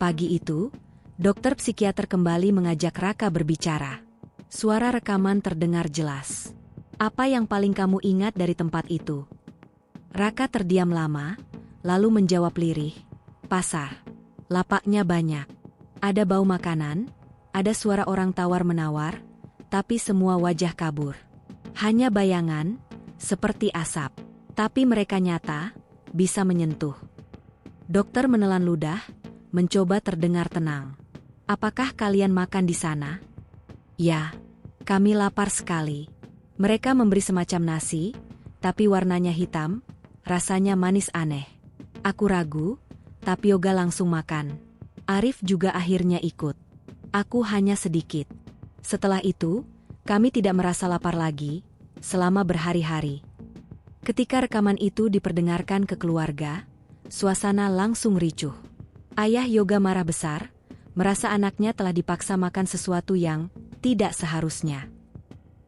Pagi itu, dokter psikiater kembali mengajak Raka berbicara. Suara rekaman terdengar jelas. Apa yang paling kamu ingat dari tempat itu? Raka terdiam lama, lalu menjawab lirih. Pasar. Lapaknya banyak. Ada bau makanan, ada suara orang tawar-menawar, tapi semua wajah kabur. Hanya bayangan, seperti asap. Tapi mereka nyata, bisa menyentuh. Dokter menelan ludah, mencoba terdengar tenang. Apakah kalian makan di sana? Ya, kami lapar sekali. Mereka memberi semacam nasi, tapi warnanya hitam, rasanya manis aneh. Aku ragu, tapi Yoga langsung makan. Arif juga akhirnya ikut. Aku hanya sedikit. Setelah itu, kami tidak merasa lapar lagi, selama berhari-hari. Ketika rekaman itu diperdengarkan ke keluarga, suasana langsung ricuh. Ayah Yoga marah besar, merasa anaknya telah dipaksa makan sesuatu yang tidak seharusnya.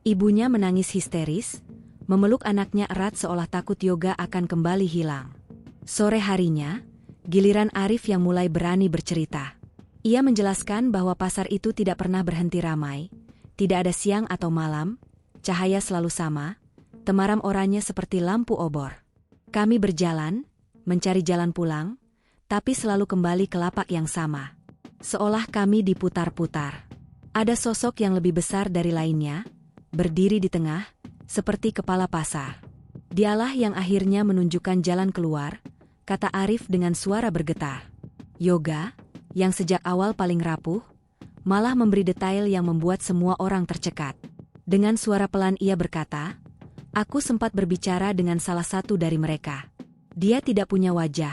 Ibunya menangis histeris, memeluk anaknya erat seolah takut Yoga akan kembali hilang. Sore harinya, giliran Arif yang mulai berani bercerita. Ia menjelaskan bahwa pasar itu tidak pernah berhenti ramai, tidak ada siang atau malam, cahaya selalu sama, temaram oranye seperti lampu obor. Kami berjalan, mencari jalan pulang, tapi selalu kembali ke lapak yang sama. Seolah kami diputar-putar. Ada sosok yang lebih besar dari lainnya, berdiri di tengah, seperti kepala pasar. Dialah yang akhirnya menunjukkan jalan keluar, kata Arif dengan suara bergetar. Yoga, yang sejak awal paling rapuh, malah memberi detail yang membuat semua orang tercekat. Dengan suara pelan ia berkata, aku sempat berbicara dengan salah satu dari mereka. Dia tidak punya wajah,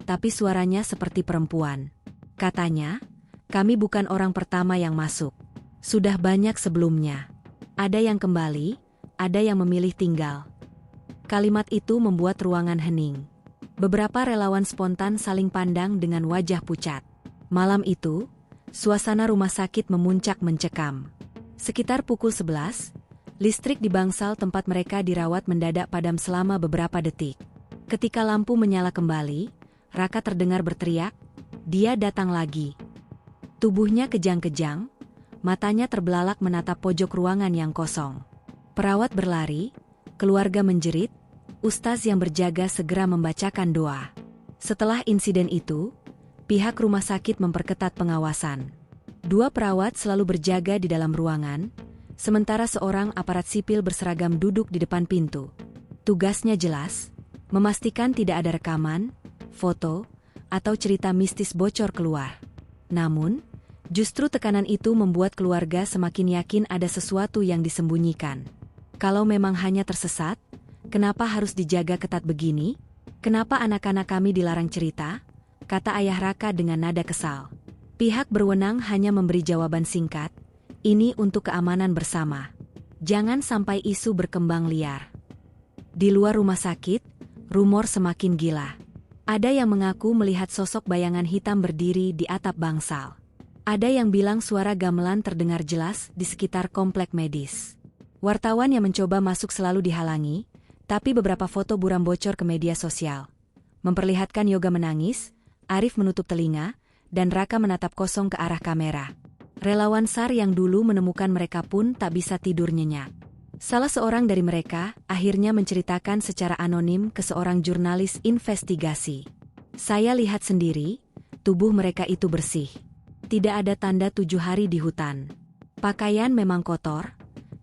tapi suaranya seperti perempuan. Katanya, kami bukan orang pertama yang masuk. Sudah banyak sebelumnya. Ada yang kembali, ada yang memilih tinggal. Kalimat itu membuat ruangan hening. Beberapa relawan spontan saling pandang dengan wajah pucat. Malam itu, suasana rumah sakit memuncak mencekam. Sekitar pukul 11, listrik di bangsal tempat mereka dirawat mendadak padam selama beberapa detik. Ketika lampu menyala kembali, Raka terdengar berteriak, dia datang lagi. Tubuhnya kejang-kejang, matanya terbelalak menatap pojok ruangan yang kosong. Perawat berlari, keluarga menjerit, ustaz yang berjaga segera membacakan doa. Setelah insiden itu, pihak rumah sakit memperketat pengawasan. 2 perawat selalu berjaga di dalam ruangan, sementara seorang aparat sipil berseragam duduk di depan pintu. Tugasnya jelas, memastikan tidak ada rekaman, foto, atau cerita mistis bocor keluar. Namun, justru tekanan itu membuat keluarga semakin yakin ada sesuatu yang disembunyikan. Kalau memang hanya tersesat, kenapa harus dijaga ketat begini? Kenapa anak-anak kami dilarang cerita? Kata ayah Raka dengan nada kesal. Pihak berwenang hanya memberi jawaban singkat, ini untuk keamanan bersama. Jangan sampai isu berkembang liar. Di luar rumah sakit, rumor semakin gila. Ada yang mengaku melihat sosok bayangan hitam berdiri di atap bangsal. Ada yang bilang suara gamelan terdengar jelas di sekitar komplek medis. Wartawan yang mencoba masuk selalu dihalangi, tapi beberapa foto buram bocor ke media sosial. Memperlihatkan Yoga menangis, Arif menutup telinga, dan Raka menatap kosong ke arah kamera. Relawan SAR yang dulu menemukan mereka pun tak bisa tidur nyenyak. Salah seorang dari mereka akhirnya menceritakan secara anonim ke seorang jurnalis investigasi. Saya lihat sendiri, tubuh mereka itu bersih. Tidak ada tanda 7 hari di hutan. Pakaian memang kotor,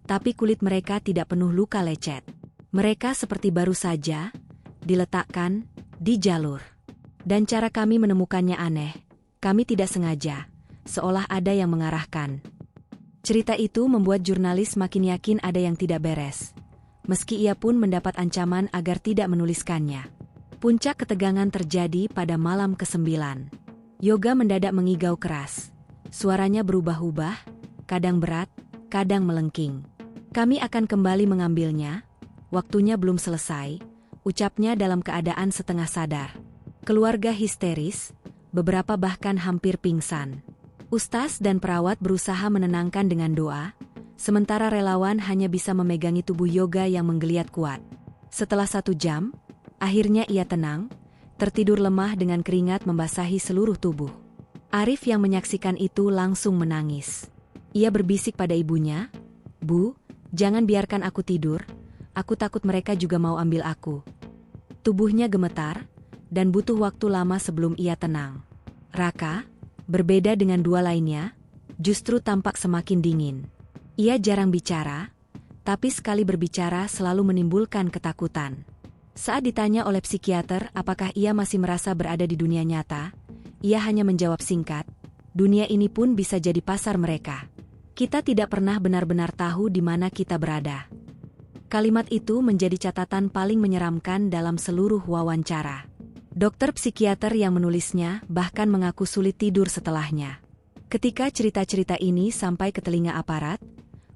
tapi kulit mereka tidak penuh luka lecet. Mereka seperti baru saja diletakkan di jalur. Dan cara kami menemukannya aneh. Kami tidak sengaja, seolah ada yang mengarahkan. Cerita itu membuat jurnalis makin yakin ada yang tidak beres. Meski ia pun mendapat ancaman agar tidak menuliskannya. Puncak ketegangan terjadi pada malam ke-9. Yoga mendadak mengigau keras. Suaranya berubah-ubah, kadang berat, kadang melengking. Kami akan kembali mengambilnya, waktunya belum selesai, ucapnya dalam keadaan setengah sadar. Keluarga histeris, beberapa bahkan hampir pingsan. Ustaz dan perawat berusaha menenangkan dengan doa, sementara relawan hanya bisa memegangi tubuh Yoga yang menggeliat kuat. Setelah 1 jam, akhirnya ia tenang, tertidur lemah dengan keringat membasahi seluruh tubuh. Arif yang menyaksikan itu langsung menangis. Ia berbisik pada ibunya, "Bu, jangan biarkan aku tidur, aku takut mereka juga mau ambil aku." Tubuhnya gemetar, dan butuh waktu lama sebelum ia tenang. Raka, berbeda dengan 2 lainnya, justru tampak semakin dingin. Ia jarang bicara, tapi sekali berbicara selalu menimbulkan ketakutan. Saat ditanya oleh psikiater apakah ia masih merasa berada di dunia nyata, ia hanya menjawab singkat, "Dunia ini pun bisa jadi pasar mereka. Kita tidak pernah benar-benar tahu di mana kita berada." Kalimat itu menjadi catatan paling menyeramkan dalam seluruh wawancara. Dokter psikiater yang menulisnya bahkan mengaku sulit tidur setelahnya. Ketika cerita-cerita ini sampai ke telinga aparat,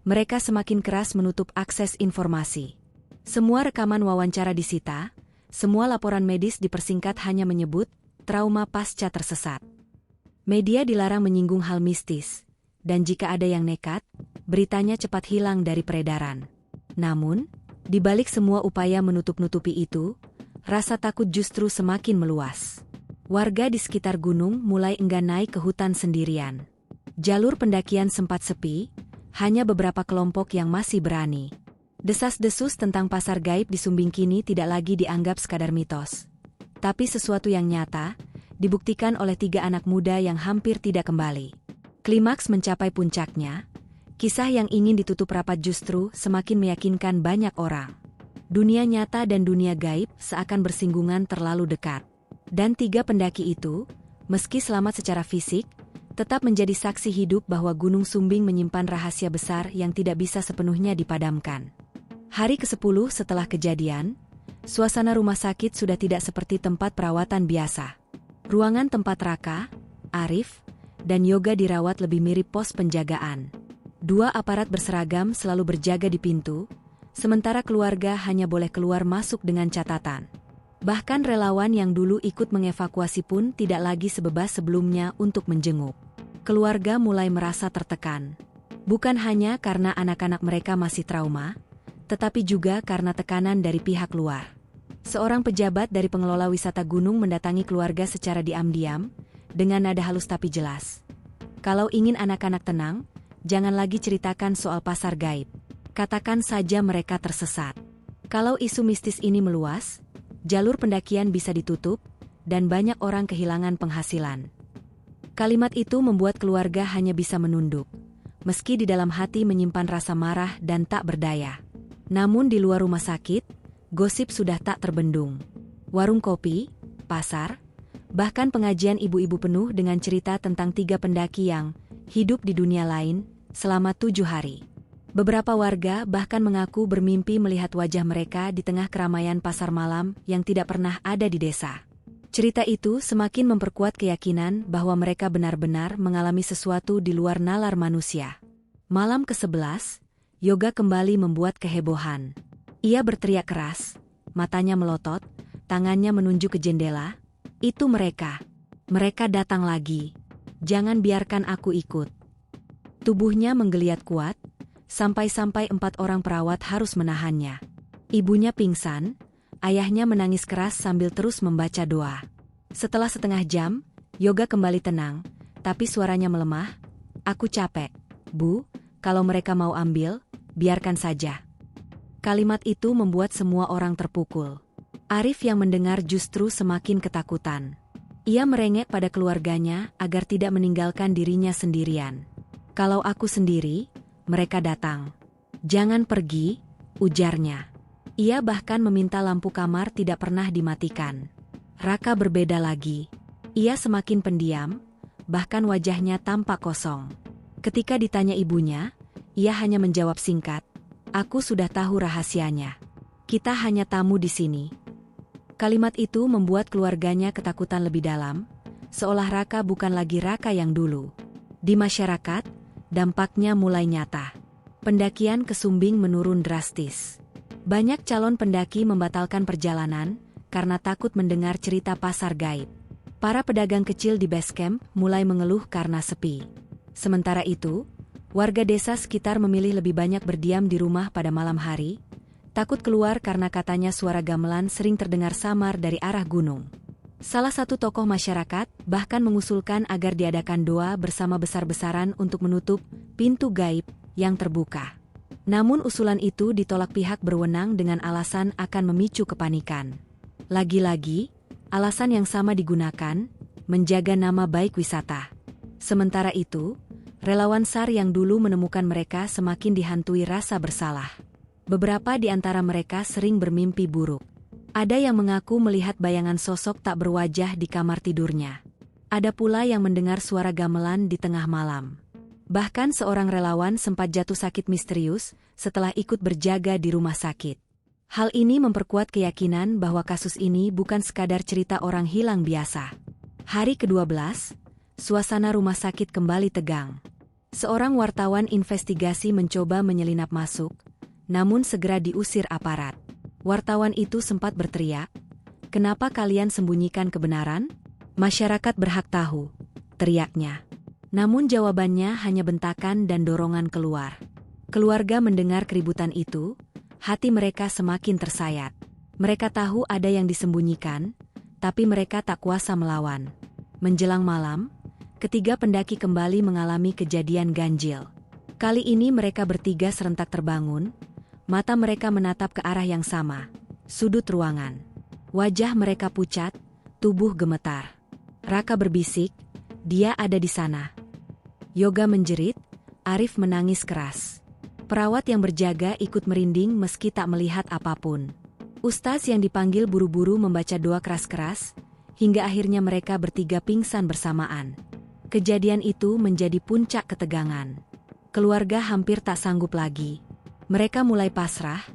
mereka semakin keras menutup akses informasi. Semua rekaman wawancara disita, semua laporan medis dipersingkat hanya menyebut trauma pasca tersesat. Media dilarang menyinggung hal mistis, dan jika ada yang nekat, beritanya cepat hilang dari peredaran. Namun, di balik semua upaya menutup-nutupi itu, rasa takut justru semakin meluas. Warga di sekitar gunung mulai enggan naik ke hutan sendirian. Jalur pendakian sempat sepi, hanya beberapa kelompok yang masih berani. Desas-desus tentang pasar gaib di Sumbing kini tidak lagi dianggap sekadar mitos, tapi sesuatu yang nyata, dibuktikan oleh 3 anak muda yang hampir tidak kembali. Klimaks mencapai puncaknya, kisah yang ingin ditutup rapat justru semakin meyakinkan banyak orang. Dunia nyata dan dunia gaib seakan bersinggungan terlalu dekat. Dan 3 pendaki itu, meski selamat secara fisik, tetap menjadi saksi hidup bahwa Gunung Sumbing menyimpan rahasia besar yang tidak bisa sepenuhnya dipadamkan. Hari ke-10 setelah kejadian, suasana rumah sakit sudah tidak seperti tempat perawatan biasa. Ruangan tempat Raka, Arif, dan Yoga dirawat lebih mirip pos penjagaan. 2 aparat berseragam selalu berjaga di pintu, sementara keluarga hanya boleh keluar masuk dengan catatan. Bahkan relawan yang dulu ikut mengevakuasi pun tidak lagi sebebas sebelumnya untuk menjenguk. Keluarga mulai merasa tertekan. Bukan hanya karena anak-anak mereka masih trauma, tetapi juga karena tekanan dari pihak luar. Seorang pejabat dari pengelola wisata gunung mendatangi keluarga secara diam-diam, dengan nada halus tapi jelas. "Kalau ingin anak-anak tenang, jangan lagi ceritakan soal pasar gaib. Katakan saja mereka tersesat. Kalau isu mistis ini meluas, jalur pendakian bisa ditutup, dan banyak orang kehilangan penghasilan." Kalimat itu membuat keluarga hanya bisa menunduk, meski di dalam hati menyimpan rasa marah dan tak berdaya. Namun di luar rumah sakit, gosip sudah tak terbendung. Warung kopi, pasar, bahkan pengajian ibu-ibu penuh dengan cerita tentang 3 pendaki yang hidup di dunia lain selama 7 hari. Beberapa warga bahkan mengaku bermimpi melihat wajah mereka di tengah keramaian pasar malam yang tidak pernah ada di desa. Cerita itu semakin memperkuat keyakinan bahwa mereka benar-benar mengalami sesuatu di luar nalar manusia. Malam ke-11, Yoga kembali membuat kehebohan. Ia berteriak keras, matanya melotot, tangannya menunjuk ke jendela. "Itu mereka. Mereka datang lagi. Jangan biarkan aku ikut." Tubuhnya menggeliat kuat, sampai-sampai 4 orang perawat harus menahannya. Ibunya pingsan, ayahnya menangis keras sambil terus membaca doa. Setelah setengah jam, Yoga kembali tenang, tapi suaranya melemah. "Aku capek, Bu, kalau mereka mau ambil, biarkan saja." Kalimat itu membuat semua orang terpukul. Arif yang mendengar justru semakin ketakutan. Ia merengek pada keluarganya agar tidak meninggalkan dirinya sendirian. "Kalau aku sendiri, mereka datang. Jangan pergi," ujarnya. Ia bahkan meminta lampu kamar tidak pernah dimatikan. Raka berbeda lagi. Ia semakin pendiam, bahkan wajahnya tampak kosong. Ketika ditanya ibunya, ia hanya menjawab singkat, "Aku sudah tahu rahasianya. Kita hanya tamu di sini." Kalimat itu membuat keluarganya ketakutan lebih dalam, seolah Raka bukan lagi Raka yang dulu. Di masyarakat, dampaknya mulai nyata. Pendakian ke Sumbing menurun drastis. Banyak calon pendaki membatalkan perjalanan karena takut mendengar cerita pasar gaib. Para pedagang kecil di base camp mulai mengeluh karena sepi. Sementara itu, warga desa sekitar memilih lebih banyak berdiam di rumah pada malam hari, takut keluar karena katanya suara gamelan sering terdengar samar dari arah gunung. Salah satu tokoh masyarakat bahkan mengusulkan agar diadakan doa bersama besar-besaran untuk menutup pintu gaib yang terbuka. Namun usulan itu ditolak pihak berwenang dengan alasan akan memicu kepanikan. Lagi-lagi, alasan yang sama digunakan, menjaga nama baik wisata. Sementara itu, relawan SAR yang dulu menemukan mereka semakin dihantui rasa bersalah. Beberapa di antara mereka sering bermimpi buruk. Ada yang mengaku melihat bayangan sosok tak berwajah di kamar tidurnya. Ada pula yang mendengar suara gamelan di tengah malam. Bahkan seorang relawan sempat jatuh sakit misterius setelah ikut berjaga di rumah sakit. Hal ini memperkuat keyakinan bahwa kasus ini bukan sekadar cerita orang hilang biasa. Hari ke-12, suasana rumah sakit kembali tegang. Seorang wartawan investigasi mencoba menyelinap masuk, namun segera diusir aparat. Wartawan itu sempat berteriak, "Kenapa kalian sembunyikan kebenaran? Masyarakat berhak tahu," teriaknya. Namun jawabannya hanya bentakan dan dorongan keluar. Keluarga mendengar keributan itu, hati mereka semakin tersayat. Mereka tahu ada yang disembunyikan, tapi mereka tak kuasa melawan. Menjelang malam, ketiga pendaki kembali mengalami kejadian ganjil. Kali ini mereka bertiga serentak terbangun, mata mereka menatap ke arah yang sama, sudut ruangan. Wajah mereka pucat, tubuh gemetar. Raka berbisik, "Dia ada di sana." Yoga menjerit, Arif menangis keras. Perawat yang berjaga ikut merinding meski tak melihat apapun. Ustaz yang dipanggil buru-buru membaca doa keras-keras, hingga akhirnya mereka bertiga pingsan bersamaan. Kejadian itu menjadi puncak ketegangan. Keluarga hampir tak sanggup lagi. Mereka mulai pasrah,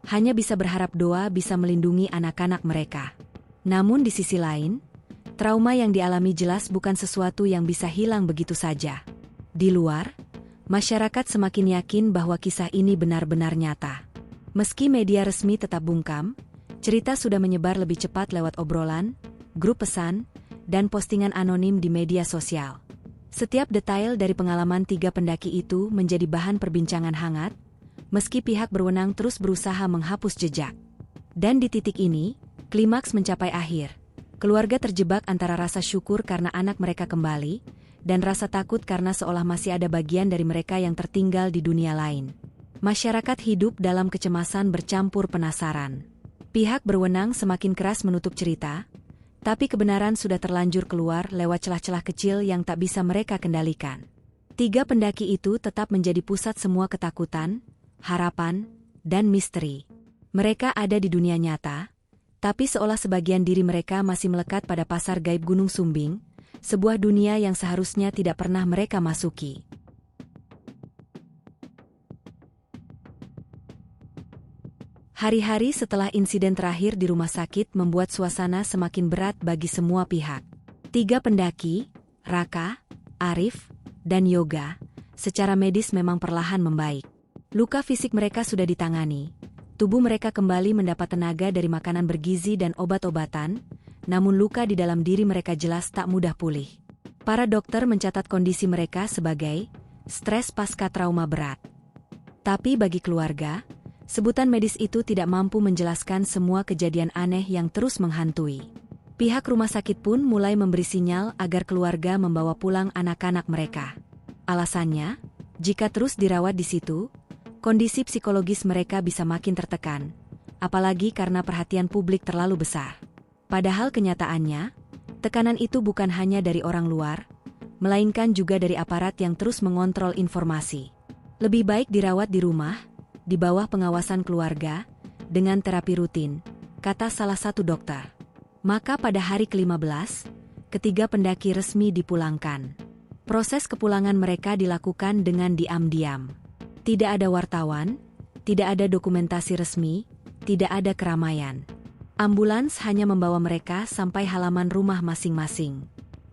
hanya bisa berharap doa bisa melindungi anak-anak mereka. Namun di sisi lain, trauma yang dialami jelas bukan sesuatu yang bisa hilang begitu saja. Di luar, masyarakat semakin yakin bahwa kisah ini benar-benar nyata. Meski media resmi tetap bungkam, cerita sudah menyebar lebih cepat lewat obrolan, grup pesan, dan postingan anonim di media sosial. Setiap detail dari pengalaman tiga pendaki itu menjadi bahan perbincangan hangat, meski pihak berwenang terus berusaha menghapus jejak. Dan di titik ini, klimaks mencapai akhir. Keluarga terjebak antara rasa syukur karena anak mereka kembali, dan rasa takut karena seolah masih ada bagian dari mereka yang tertinggal di dunia lain. Masyarakat hidup dalam kecemasan bercampur penasaran. Pihak berwenang semakin keras menutup cerita, tapi kebenaran sudah terlanjur keluar lewat celah-celah kecil yang tak bisa mereka kendalikan. Tiga pendaki itu tetap menjadi pusat semua ketakutan, harapan, dan misteri. Mereka ada di dunia nyata, tapi seolah sebagian diri mereka masih melekat pada pasar gaib Gunung Sumbing, sebuah dunia yang seharusnya tidak pernah mereka masuki. Hari-hari setelah insiden terakhir di rumah sakit membuat suasana semakin berat bagi semua pihak. Tiga pendaki, Raka, Arif, dan Yoga, secara medis memang perlahan membaik. Luka fisik mereka sudah ditangani, tubuh mereka kembali mendapat tenaga dari makanan bergizi dan obat-obatan, namun luka di dalam diri mereka jelas tak mudah pulih. Para dokter mencatat kondisi mereka sebagai stres pasca trauma berat. Tapi bagi keluarga, sebutan medis itu tidak mampu menjelaskan semua kejadian aneh yang terus menghantui. Pihak rumah sakit pun mulai memberi sinyal agar keluarga membawa pulang anak-anak mereka. Alasannya, jika terus dirawat di situ, kondisi psikologis mereka bisa makin tertekan, apalagi karena perhatian publik terlalu besar. Padahal kenyataannya, tekanan itu bukan hanya dari orang luar, melainkan juga dari aparat yang terus mengontrol informasi. Lebih baik dirawat di rumah, di bawah pengawasan keluarga, dengan terapi rutin, kata salah satu dokter. Maka pada hari ke-15, ketiga pendaki resmi dipulangkan. Proses kepulangan mereka dilakukan dengan diam-diam. Tidak ada wartawan, tidak ada dokumentasi resmi, tidak ada keramaian. Ambulans hanya membawa mereka sampai halaman rumah masing-masing.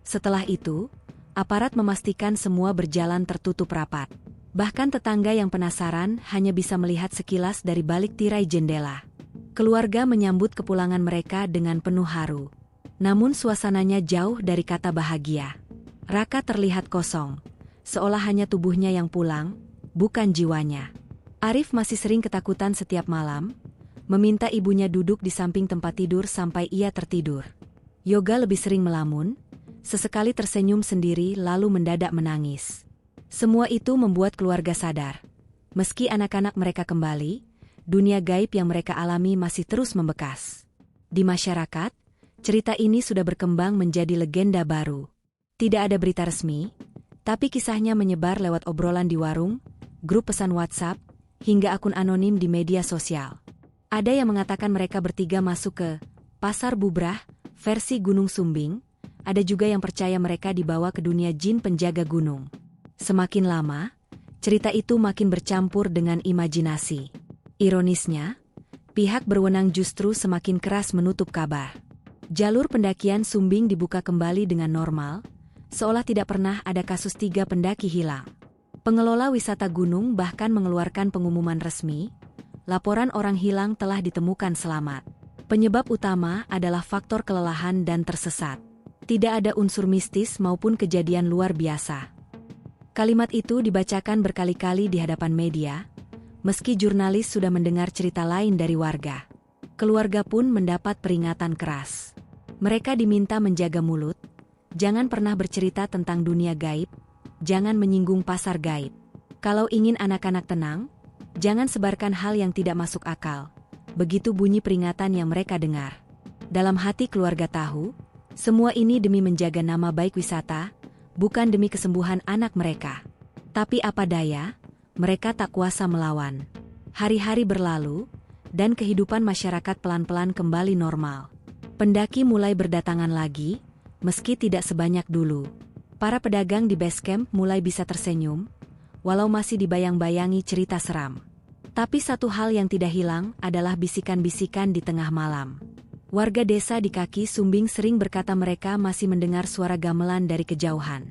Setelah itu, aparat memastikan semua berjalan tertutup rapat. Bahkan tetangga yang penasaran hanya bisa melihat sekilas dari balik tirai jendela. Keluarga menyambut kepulangan mereka dengan penuh haru. Namun suasananya jauh dari kata bahagia. Raka terlihat kosong, seolah hanya tubuhnya yang pulang, bukan jiwanya. Arif masih sering ketakutan setiap malam, meminta ibunya duduk di samping tempat tidur sampai ia tertidur. Yoga lebih sering melamun, sesekali tersenyum sendiri lalu mendadak menangis. Semua itu membuat keluarga sadar. Meski anak-anak mereka kembali, dunia gaib yang mereka alami masih terus membekas. Di masyarakat, cerita ini sudah berkembang menjadi legenda baru. Tidak ada berita resmi, tapi kisahnya menyebar lewat obrolan di warung, grup pesan WhatsApp, hingga akun anonim di media sosial. Ada yang mengatakan mereka bertiga masuk ke Pasar Bubrah, versi Gunung Sumbing, ada juga yang percaya mereka dibawa ke dunia jin penjaga gunung. Semakin lama, cerita itu makin bercampur dengan imajinasi. Ironisnya, pihak berwenang justru semakin keras menutup kabar. Jalur pendakian Sumbing dibuka kembali dengan normal, seolah tidak pernah ada kasus 3 pendaki hilang. Pengelola wisata gunung bahkan mengeluarkan pengumuman resmi, laporan orang hilang telah ditemukan selamat. Penyebab utama adalah faktor kelelahan dan tersesat. Tidak ada unsur mistis maupun kejadian luar biasa. Kalimat itu dibacakan berkali-kali di hadapan media, meski jurnalis sudah mendengar cerita lain dari warga. Keluarga pun mendapat peringatan keras. Mereka diminta menjaga mulut, jangan pernah bercerita tentang dunia gaib, jangan menyinggung pasar gaib. Kalau ingin anak-anak tenang, jangan sebarkan hal yang tidak masuk akal. Begitu bunyi peringatan yang mereka dengar. Dalam hati keluarga tahu, semua ini demi menjaga nama baik wisata, bukan demi kesembuhan anak mereka. Tapi apa daya, mereka tak kuasa melawan. Hari-hari berlalu, dan kehidupan masyarakat pelan-pelan kembali normal. Pendaki mulai berdatangan lagi, meski tidak sebanyak dulu. Para pedagang di base camp mulai bisa tersenyum, walau masih dibayang-bayangi cerita seram. Tapi satu hal yang tidak hilang adalah bisikan-bisikan di tengah malam. Warga desa di kaki Sumbing sering berkata mereka masih mendengar suara gamelan dari kejauhan.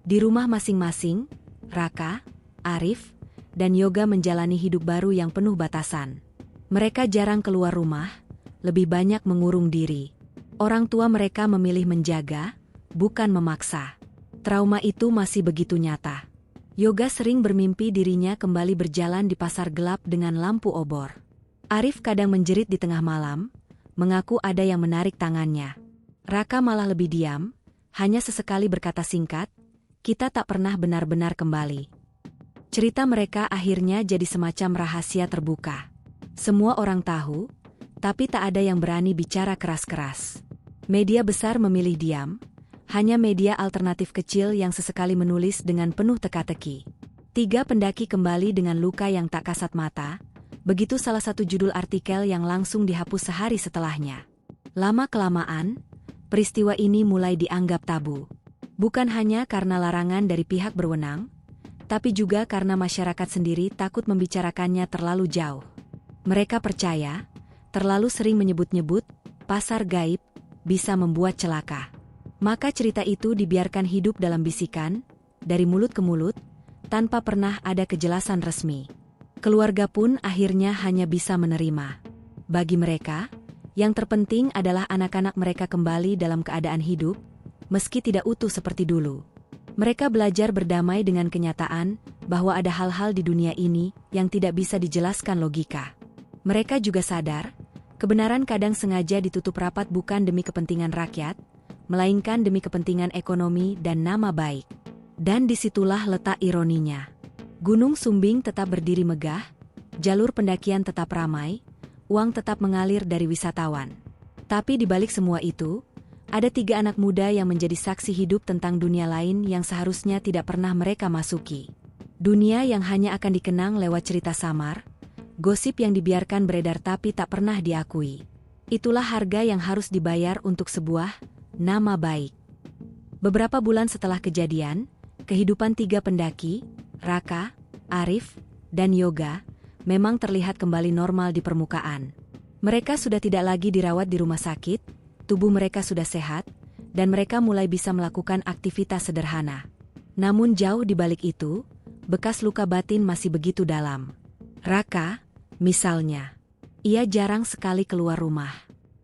Di rumah masing-masing, Raka, Arif, dan Yoga menjalani hidup baru yang penuh batasan. Mereka jarang keluar rumah, lebih banyak mengurung diri. Orang tua mereka memilih menjaga, bukan memaksa. Trauma itu masih begitu nyata. Yoga sering bermimpi dirinya kembali berjalan di pasar gelap dengan lampu obor. Arif kadang menjerit di tengah malam, mengaku ada yang menarik tangannya. Raka malah lebih diam, hanya sesekali berkata singkat, "Kita tak pernah benar-benar kembali." Cerita mereka akhirnya jadi semacam rahasia terbuka. Semua orang tahu, tapi tak ada yang berani bicara keras-keras. Media besar memilih diam, hanya media alternatif kecil yang sesekali menulis dengan penuh teka-teki. 3 pendaki kembali dengan luka yang tak kasat mata, begitu salah satu judul artikel yang langsung dihapus sehari setelahnya. Lama-kelamaan, peristiwa ini mulai dianggap tabu. Bukan hanya karena larangan dari pihak berwenang, tapi juga karena masyarakat sendiri takut membicarakannya terlalu jauh. Mereka percaya, terlalu sering menyebut-nyebut, pasar gaib, bisa membuat celaka. Maka cerita itu dibiarkan hidup dalam bisikan, dari mulut ke mulut, tanpa pernah ada kejelasan resmi. Keluarga pun akhirnya hanya bisa menerima. Bagi mereka, yang terpenting adalah anak-anak mereka kembali dalam keadaan hidup, meski tidak utuh seperti dulu. Mereka belajar berdamai dengan kenyataan bahwa ada hal-hal di dunia ini yang tidak bisa dijelaskan logika. Mereka juga sadar, kebenaran kadang sengaja ditutup rapat bukan demi kepentingan rakyat, melainkan demi kepentingan ekonomi dan nama baik. Dan disitulah letak ironinya. Gunung Sumbing tetap berdiri megah, jalur pendakian tetap ramai, uang tetap mengalir dari wisatawan. Tapi di balik semua itu, ada 3 anak muda yang menjadi saksi hidup tentang dunia lain yang seharusnya tidak pernah mereka masuki. Dunia yang hanya akan dikenang lewat cerita samar, gosip yang dibiarkan beredar tapi tak pernah diakui. Itulah harga yang harus dibayar untuk sebuah nama baik. Beberapa bulan setelah kejadian, kehidupan 3 pendaki, Raka, Arif, dan Yoga, memang terlihat kembali normal di permukaan. Mereka sudah tidak lagi dirawat di rumah sakit, tubuh mereka sudah sehat, dan mereka mulai bisa melakukan aktivitas sederhana. Namun jauh di balik itu, bekas luka batin masih begitu dalam. Raka, misalnya, ia jarang sekali keluar rumah.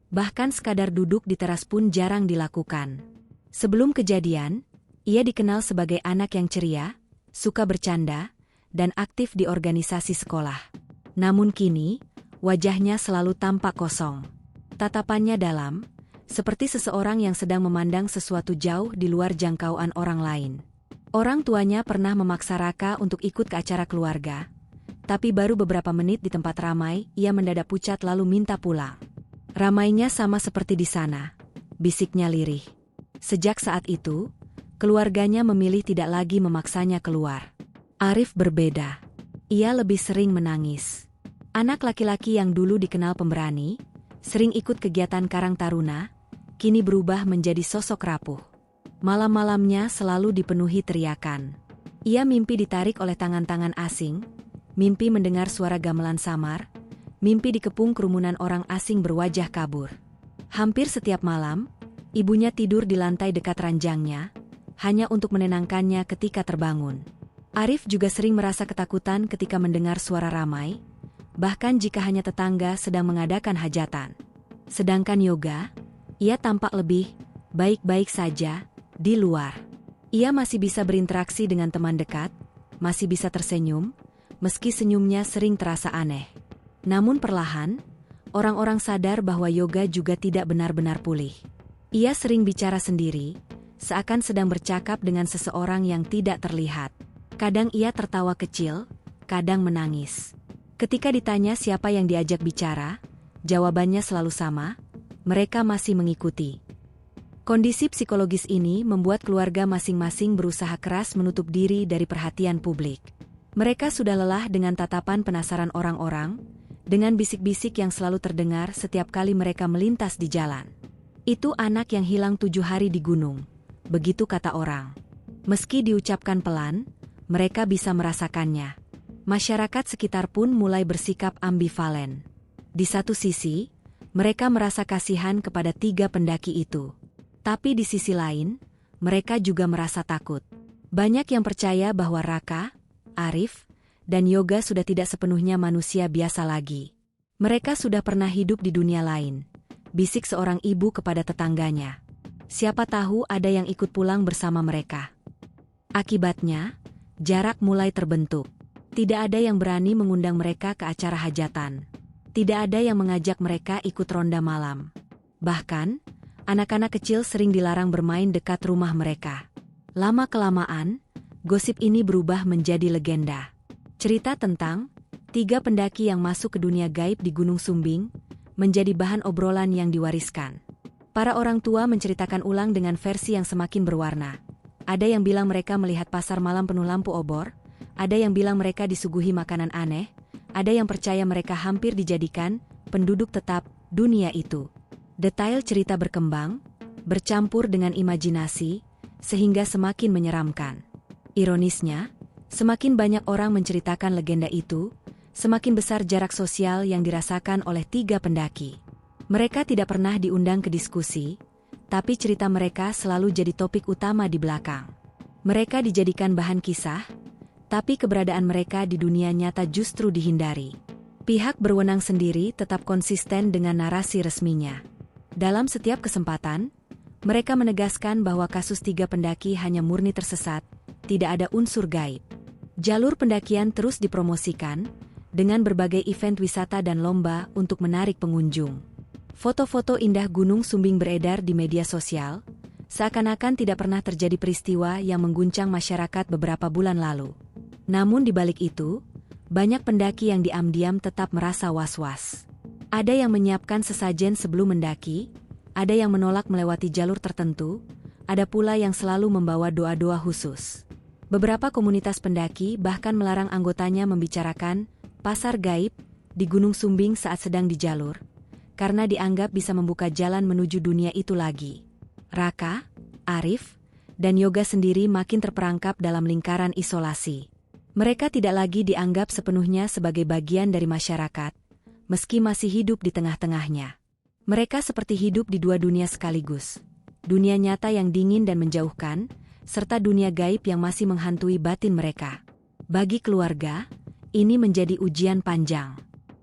Bahkan sekadar duduk di teras pun jarang dilakukan. Sebelum kejadian, ia dikenal sebagai anak yang ceria, suka bercanda, dan aktif di organisasi sekolah. Namun kini, wajahnya selalu tampak kosong. Tatapannya dalam, seperti seseorang yang sedang memandang sesuatu jauh di luar jangkauan orang lain. Orang tuanya pernah memaksa Raka untuk ikut ke acara keluarga, tapi baru beberapa menit di tempat ramai, ia mendadak pucat lalu minta pulang. Ramainya sama seperti di sana, bisiknya lirih. Sejak saat itu, keluarganya memilih tidak lagi memaksanya keluar. Arif berbeda. Ia lebih sering menangis. Anak laki-laki yang dulu dikenal pemberani, sering ikut kegiatan Karang Taruna, kini berubah menjadi sosok rapuh. Malam-malamnya selalu dipenuhi teriakan. Ia mimpi ditarik oleh tangan-tangan asing, mimpi mendengar suara gamelan samar, mimpi dikepung kerumunan orang asing berwajah kabur. Hampir setiap malam, ibunya tidur di lantai dekat ranjangnya, hanya untuk menenangkannya ketika terbangun. Arif juga sering merasa ketakutan ketika mendengar suara ramai, bahkan jika hanya tetangga sedang mengadakan hajatan. Sedangkan Yoga, ia tampak lebih baik-baik saja di luar. Ia masih bisa berinteraksi dengan teman dekat, masih bisa tersenyum, meski senyumnya sering terasa aneh. Namun perlahan, orang-orang sadar bahwa Yoga juga tidak benar-benar pulih. Ia sering bicara sendiri, seakan sedang bercakap dengan seseorang yang tidak terlihat. Kadang ia tertawa kecil, kadang menangis. Ketika ditanya siapa yang diajak bicara, jawabannya selalu sama, mereka masih mengikuti. Kondisi psikologis ini membuat keluarga masing-masing berusaha keras menutup diri dari perhatian publik. Mereka sudah lelah dengan tatapan penasaran orang-orang, dengan bisik-bisik yang selalu terdengar setiap kali mereka melintas di jalan. Itu anak yang hilang 7 hari di gunung, begitu kata orang. Meski diucapkan pelan, mereka bisa merasakannya. Masyarakat sekitar pun mulai bersikap ambivalen. Di satu sisi, mereka merasa kasihan kepada 3 pendaki itu. Tapi di sisi lain, mereka juga merasa takut. Banyak yang percaya bahwa Raka, Arif, dan Yoga sudah tidak sepenuhnya manusia biasa lagi. Mereka sudah pernah hidup di dunia lain, bisik seorang ibu kepada tetangganya. Siapa tahu ada yang ikut pulang bersama mereka. Akibatnya, jarak mulai terbentuk. Tidak ada yang berani mengundang mereka ke acara hajatan. Tidak ada yang mengajak mereka ikut ronda malam. Bahkan, anak-anak kecil sering dilarang bermain dekat rumah mereka. Lama-kelamaan, gosip ini berubah menjadi legenda. Cerita tentang 3 pendaki yang masuk ke dunia gaib di Gunung Sumbing menjadi bahan obrolan yang diwariskan. Para orang tua menceritakan ulang dengan versi yang semakin berwarna. Ada yang bilang mereka melihat pasar malam penuh lampu obor, ada yang bilang mereka disuguhi makanan aneh, ada yang percaya mereka hampir dijadikan penduduk tetap dunia itu. Detail cerita berkembang, bercampur dengan imajinasi, sehingga semakin menyeramkan. Ironisnya, semakin banyak orang menceritakan legenda itu, semakin besar jarak sosial yang dirasakan oleh 3 pendaki. Mereka tidak pernah diundang ke diskusi, tapi cerita mereka selalu jadi topik utama di belakang. Mereka dijadikan bahan kisah, tapi keberadaan mereka di dunia nyata justru dihindari. Pihak berwenang sendiri tetap konsisten dengan narasi resminya. Dalam setiap kesempatan, mereka menegaskan bahwa kasus 3 pendaki hanya murni tersesat, tidak ada unsur gaib. Jalur pendakian terus dipromosikan, dengan berbagai event wisata dan lomba untuk menarik pengunjung. Foto-foto indah Gunung Sumbing beredar di media sosial, seakan-akan tidak pernah terjadi peristiwa yang mengguncang masyarakat beberapa bulan lalu. Namun di balik itu, banyak pendaki yang diam-diam tetap merasa was-was. Ada yang menyiapkan sesajen sebelum mendaki, ada yang menolak melewati jalur tertentu, ada pula yang selalu membawa doa-doa khusus. Beberapa komunitas pendaki bahkan melarang anggotanya membicarakan pasar gaib di Gunung Sumbing saat sedang di jalur, karena dianggap bisa membuka jalan menuju dunia itu lagi. Raka, Arif, dan Yoga sendiri makin terperangkap dalam lingkaran isolasi. Mereka tidak lagi dianggap sepenuhnya sebagai bagian dari masyarakat, meski masih hidup di tengah-tengahnya. Mereka seperti hidup di 2 dunia sekaligus. Dunia nyata yang dingin dan menjauhkan, serta dunia gaib yang masih menghantui batin mereka. Bagi keluarga, ini menjadi ujian panjang.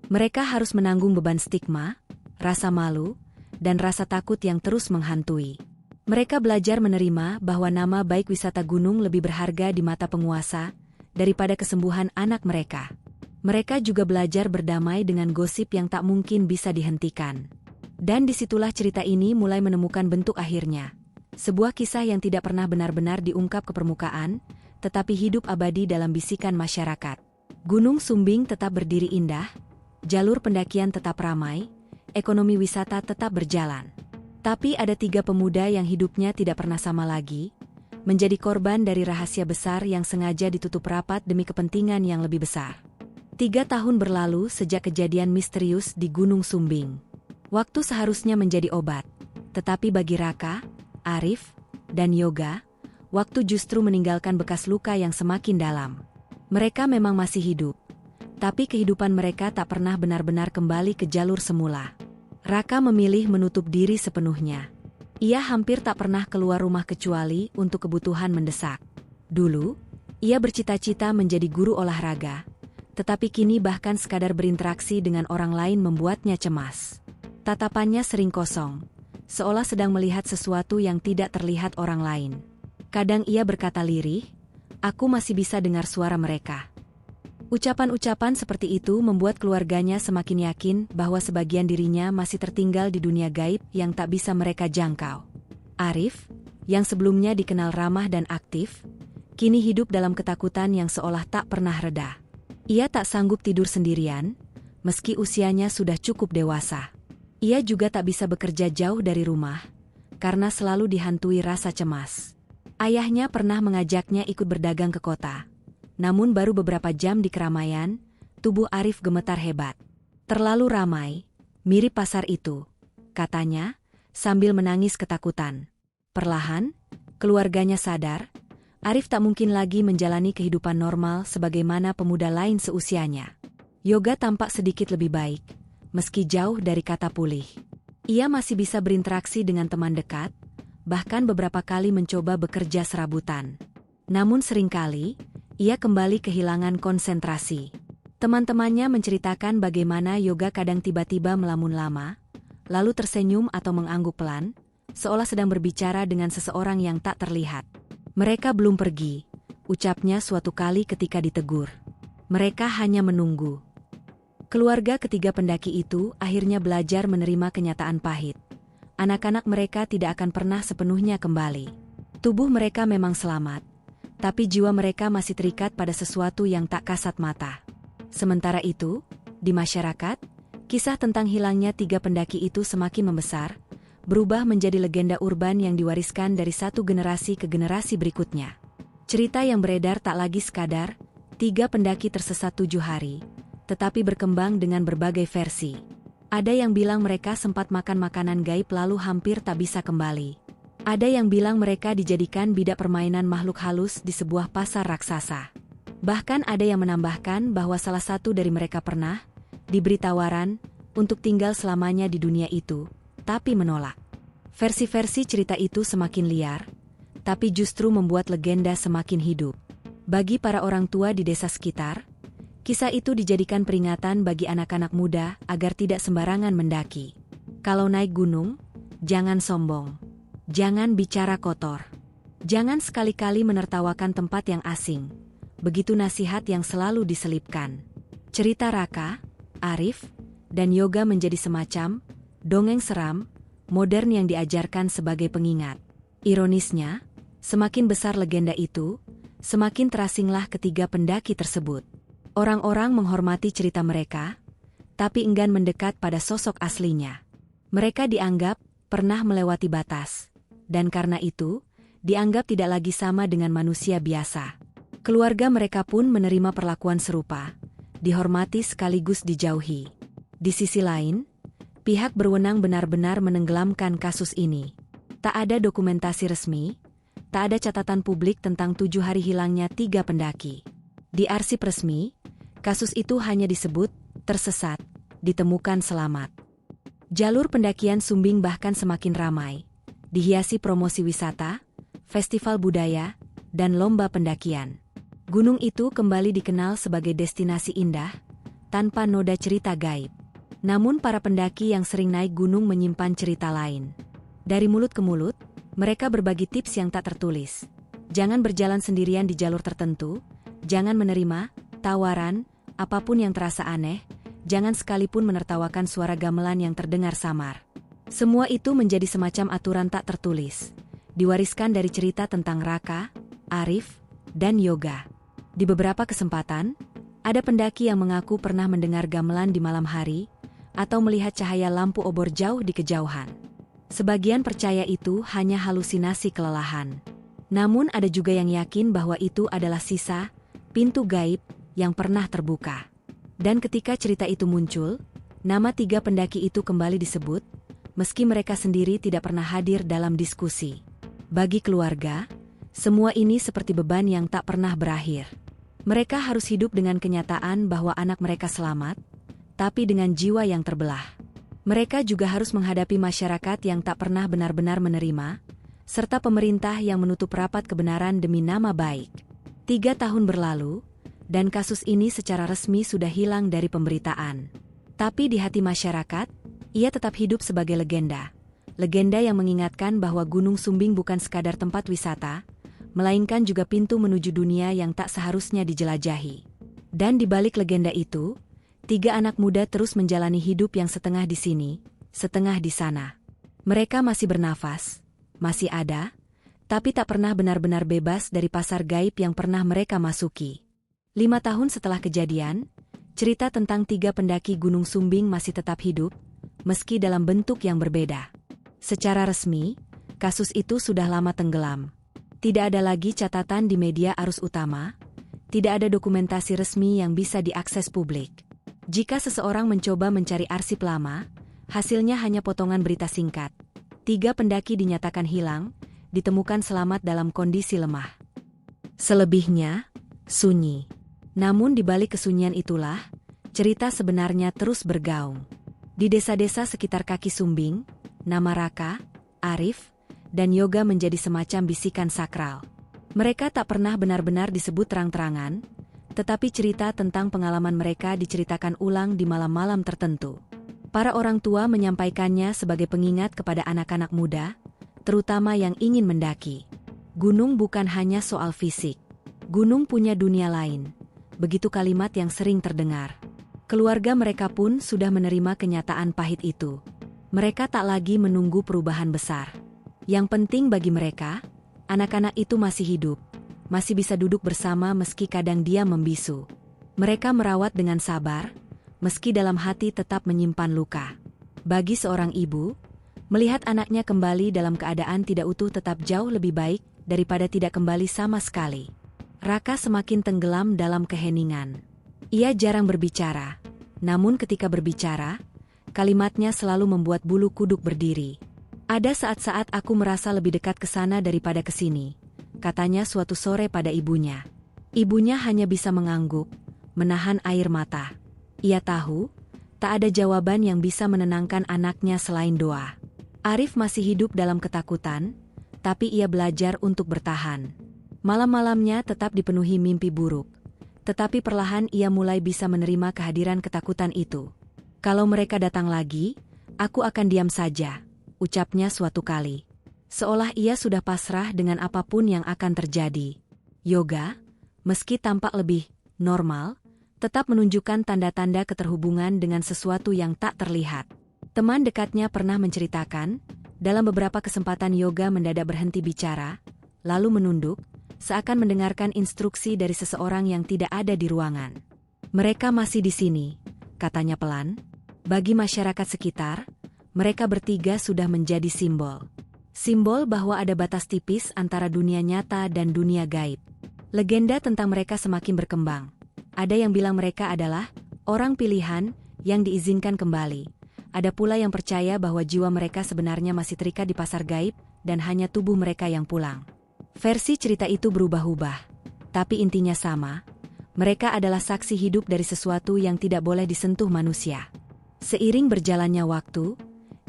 Mereka harus menanggung beban stigma, rasa malu, dan rasa takut yang terus menghantui. Mereka belajar menerima bahwa nama baik wisata gunung lebih berharga di mata penguasa daripada kesembuhan anak mereka. Mereka juga belajar berdamai dengan gosip yang tak mungkin bisa dihentikan. Dan disitulah cerita ini mulai menemukan bentuk akhirnya. Sebuah kisah yang tidak pernah benar-benar diungkap ke permukaan, tetapi hidup abadi dalam bisikan masyarakat. Gunung Sumbing tetap berdiri indah, jalur pendakian tetap ramai, ekonomi wisata tetap berjalan. Tapi ada 3 pemuda yang hidupnya tidak pernah sama lagi, menjadi korban dari rahasia besar yang sengaja ditutup rapat demi kepentingan yang lebih besar. 3 tahun berlalu sejak kejadian misterius di Gunung Sumbing. Waktu seharusnya menjadi obat, tetapi bagi Raka, Arif, dan Yoga, waktu justru meninggalkan bekas luka yang semakin dalam. Mereka memang masih hidup, tapi kehidupan mereka tak pernah benar-benar kembali ke jalur semula. Raka memilih menutup diri sepenuhnya. Ia hampir tak pernah keluar rumah kecuali untuk kebutuhan mendesak. Dulu, ia bercita-cita menjadi guru olahraga, tetapi kini bahkan sekadar berinteraksi dengan orang lain membuatnya cemas. Tatapannya sering kosong, seolah sedang melihat sesuatu yang tidak terlihat orang lain. Kadang ia berkata lirih, "Aku masih bisa dengar suara mereka." Ucapan-ucapan seperti itu membuat keluarganya semakin yakin bahwa sebagian dirinya masih tertinggal di dunia gaib yang tak bisa mereka jangkau. Arif, yang sebelumnya dikenal ramah dan aktif, kini hidup dalam ketakutan yang seolah tak pernah reda. Ia tak sanggup tidur sendirian, meski usianya sudah cukup dewasa. Ia juga tak bisa bekerja jauh dari rumah, karena selalu dihantui rasa cemas. Ayahnya pernah mengajaknya ikut berdagang ke kota. Namun baru beberapa jam di keramaian, tubuh Arif gemetar hebat. "Terlalu ramai, mirip pasar itu," katanya, sambil menangis ketakutan. Perlahan, keluarganya sadar, Arif tak mungkin lagi menjalani kehidupan normal sebagaimana pemuda lain seusianya. Yoga tampak sedikit lebih baik, meski jauh dari kata pulih. Ia masih bisa berinteraksi dengan teman dekat, bahkan beberapa kali mencoba bekerja serabutan. Namun seringkali, ia kembali kehilangan konsentrasi. Teman-temannya menceritakan bagaimana Yoga kadang tiba-tiba melamun lama, lalu tersenyum atau mengangguk pelan, seolah sedang berbicara dengan seseorang yang tak terlihat. "Mereka belum pergi," ucapnya suatu kali ketika ditegur. "Mereka hanya menunggu." Keluarga ketiga pendaki itu akhirnya belajar menerima kenyataan pahit. Anak-anak mereka tidak akan pernah sepenuhnya kembali. Tubuh mereka memang selamat, tapi jiwa mereka masih terikat pada sesuatu yang tak kasat mata. Sementara itu, di masyarakat, kisah tentang hilangnya 3 pendaki itu semakin membesar, berubah menjadi legenda urban yang diwariskan dari satu generasi ke generasi berikutnya. Cerita yang beredar tak lagi sekadar 3 pendaki tersesat 7 hari, tetapi berkembang dengan berbagai versi. Ada yang bilang mereka sempat makan makanan gaib lalu hampir tak bisa kembali. Ada yang bilang mereka dijadikan bidak permainan makhluk halus di sebuah pasar raksasa. Bahkan ada yang menambahkan bahwa salah satu dari mereka pernah diberi tawaran untuk tinggal selamanya di dunia itu, tapi menolak. Versi-versi cerita itu semakin liar, tapi justru membuat legenda semakin hidup. Bagi para orang tua di desa sekitar, kisah itu dijadikan peringatan bagi anak-anak muda agar tidak sembarangan mendaki. Kalau naik gunung, jangan sombong. Jangan bicara kotor. Jangan sekali-kali menertawakan tempat yang asing. Begitu nasihat yang selalu diselipkan. Cerita Raka, Arif, dan Yoga menjadi semacam dongeng seram, modern yang diajarkan sebagai pengingat. Ironisnya, semakin besar legenda itu, semakin terasinglah ketiga pendaki tersebut. Orang-orang menghormati cerita mereka, tapi enggan mendekat pada sosok aslinya. Mereka dianggap pernah melewati batas. Dan karena itu, dianggap tidak lagi sama dengan manusia biasa. Keluarga mereka pun menerima perlakuan serupa, dihormati sekaligus dijauhi. Di sisi lain, pihak berwenang benar-benar menenggelamkan kasus ini. Tak ada dokumentasi resmi, tak ada catatan publik tentang 7 hari hilangnya 3 pendaki. Di arsip resmi, kasus itu hanya disebut tersesat, ditemukan selamat. Jalur pendakian Sumbing bahkan semakin ramai, dihiasi promosi wisata, festival budaya, dan lomba pendakian. Gunung itu kembali dikenal sebagai destinasi indah, tanpa noda cerita gaib. Namun para pendaki yang sering naik gunung menyimpan cerita lain. Dari mulut ke mulut, mereka berbagi tips yang tak tertulis. Jangan berjalan sendirian di jalur tertentu, jangan menerima tawaran apapun yang terasa aneh, jangan sekalipun menertawakan suara gamelan yang terdengar samar. Semua itu menjadi semacam aturan tak tertulis, diwariskan dari cerita tentang Raka, Arif, dan Yoga. Di beberapa kesempatan, ada pendaki yang mengaku pernah mendengar gamelan di malam hari, atau melihat cahaya lampu obor jauh di kejauhan. Sebagian percaya itu hanya halusinasi kelelahan. Namun ada juga yang yakin bahwa itu adalah sisa, pintu gaib, yang pernah terbuka. Dan ketika cerita itu muncul, nama 3 pendaki itu kembali disebut, meski mereka sendiri tidak pernah hadir dalam diskusi. Bagi keluarga, semua ini seperti beban yang tak pernah berakhir. Mereka harus hidup dengan kenyataan bahwa anak mereka selamat, tapi dengan jiwa yang terbelah. Mereka juga harus menghadapi masyarakat yang tak pernah benar-benar menerima, serta pemerintah yang menutup rapat kebenaran demi nama baik. 3 tahun berlalu, dan kasus ini secara resmi sudah hilang dari pemberitaan. Tapi di hati masyarakat, ia tetap hidup sebagai legenda. Legenda yang mengingatkan bahwa Gunung Sumbing bukan sekadar tempat wisata, melainkan juga pintu menuju dunia yang tak seharusnya dijelajahi. Dan di balik legenda itu, 3 anak muda terus menjalani hidup yang setengah di sini, setengah di sana. Mereka masih bernafas, masih ada, tapi tak pernah benar-benar bebas dari pasar gaib yang pernah mereka masuki. 5 tahun setelah kejadian, cerita tentang 3 pendaki Gunung Sumbing masih tetap hidup, meski dalam bentuk yang berbeda. Secara resmi, kasus itu sudah lama tenggelam. Tidak ada lagi catatan di media arus utama, tidak ada dokumentasi resmi yang bisa diakses publik. Jika seseorang mencoba mencari arsip lama, hasilnya hanya potongan berita singkat. 3 pendaki dinyatakan hilang, ditemukan selamat dalam kondisi lemah. Selebihnya, sunyi. Namun di balik kesunyian itulah, cerita sebenarnya terus bergaung. Di desa-desa sekitar kaki Sumbing, nama Raka, Arif, dan Yoga menjadi semacam bisikan sakral. Mereka tak pernah benar-benar disebut terang-terangan, tetapi cerita tentang pengalaman mereka diceritakan ulang di malam-malam tertentu. Para orang tua menyampaikannya sebagai pengingat kepada anak-anak muda, terutama yang ingin mendaki. Gunung bukan hanya soal fisik. Gunung punya dunia lain. Begitu kalimat yang sering terdengar. Keluarga mereka pun sudah menerima kenyataan pahit itu. Mereka tak lagi menunggu perubahan besar. Yang penting bagi mereka, anak-anak itu masih hidup, masih bisa duduk bersama meski kadang dia membisu. Mereka merawat dengan sabar, meski dalam hati tetap menyimpan luka. Bagi seorang ibu, melihat anaknya kembali dalam keadaan tidak utuh tetap jauh lebih baik daripada tidak kembali sama sekali. Raka semakin tenggelam dalam keheningan. Ia jarang berbicara, namun ketika berbicara, kalimatnya selalu membuat bulu kuduk berdiri. Ada saat-saat aku merasa lebih dekat ke sana daripada ke sini, katanya suatu sore pada ibunya. Ibunya hanya bisa mengangguk, menahan air mata. Ia tahu, tak ada jawaban yang bisa menenangkan anaknya selain doa. Arif masih hidup dalam ketakutan, tapi ia belajar untuk bertahan. Malam-malamnya tetap dipenuhi mimpi buruk, tetapi perlahan ia mulai bisa menerima kehadiran ketakutan itu. Kalau mereka datang lagi, aku akan diam saja, ucapnya suatu kali. Seolah ia sudah pasrah dengan apapun yang akan terjadi. Yoga, meski tampak lebih normal, tetap menunjukkan tanda-tanda keterhubungan dengan sesuatu yang tak terlihat. Teman dekatnya pernah menceritakan, dalam beberapa kesempatan Yoga mendadak berhenti bicara, lalu menunduk, seakan mendengarkan instruksi dari seseorang yang tidak ada di ruangan. Mereka masih di sini, katanya pelan. Bagi masyarakat sekitar, mereka bertiga sudah menjadi simbol. Simbol bahwa ada batas tipis antara dunia nyata dan dunia gaib. Legenda tentang mereka semakin berkembang. Ada yang bilang mereka adalah orang pilihan yang diizinkan kembali. Ada pula yang percaya bahwa jiwa mereka sebenarnya masih terikat di pasar gaib dan hanya tubuh mereka yang pulang. Versi cerita itu berubah-ubah, tapi intinya sama. Mereka adalah saksi hidup dari sesuatu yang tidak boleh disentuh manusia. Seiring berjalannya waktu,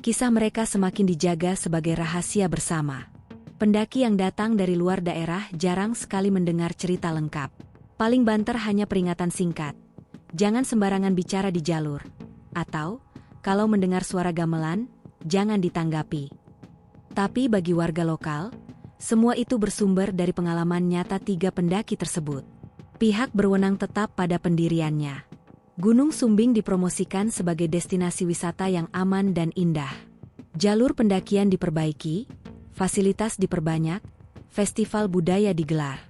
kisah mereka semakin dijaga sebagai rahasia bersama. Pendaki yang datang dari luar daerah jarang sekali mendengar cerita lengkap. Paling banter hanya peringatan singkat. Jangan sembarangan bicara di jalur. Atau, kalau mendengar suara gamelan, jangan ditanggapi. Tapi bagi warga lokal, semua itu bersumber dari pengalaman nyata 3 pendaki tersebut. Pihak berwenang tetap pada pendiriannya. Gunung Sumbing dipromosikan sebagai destinasi wisata yang aman dan indah. Jalur pendakian diperbaiki, fasilitas diperbanyak, festival budaya digelar.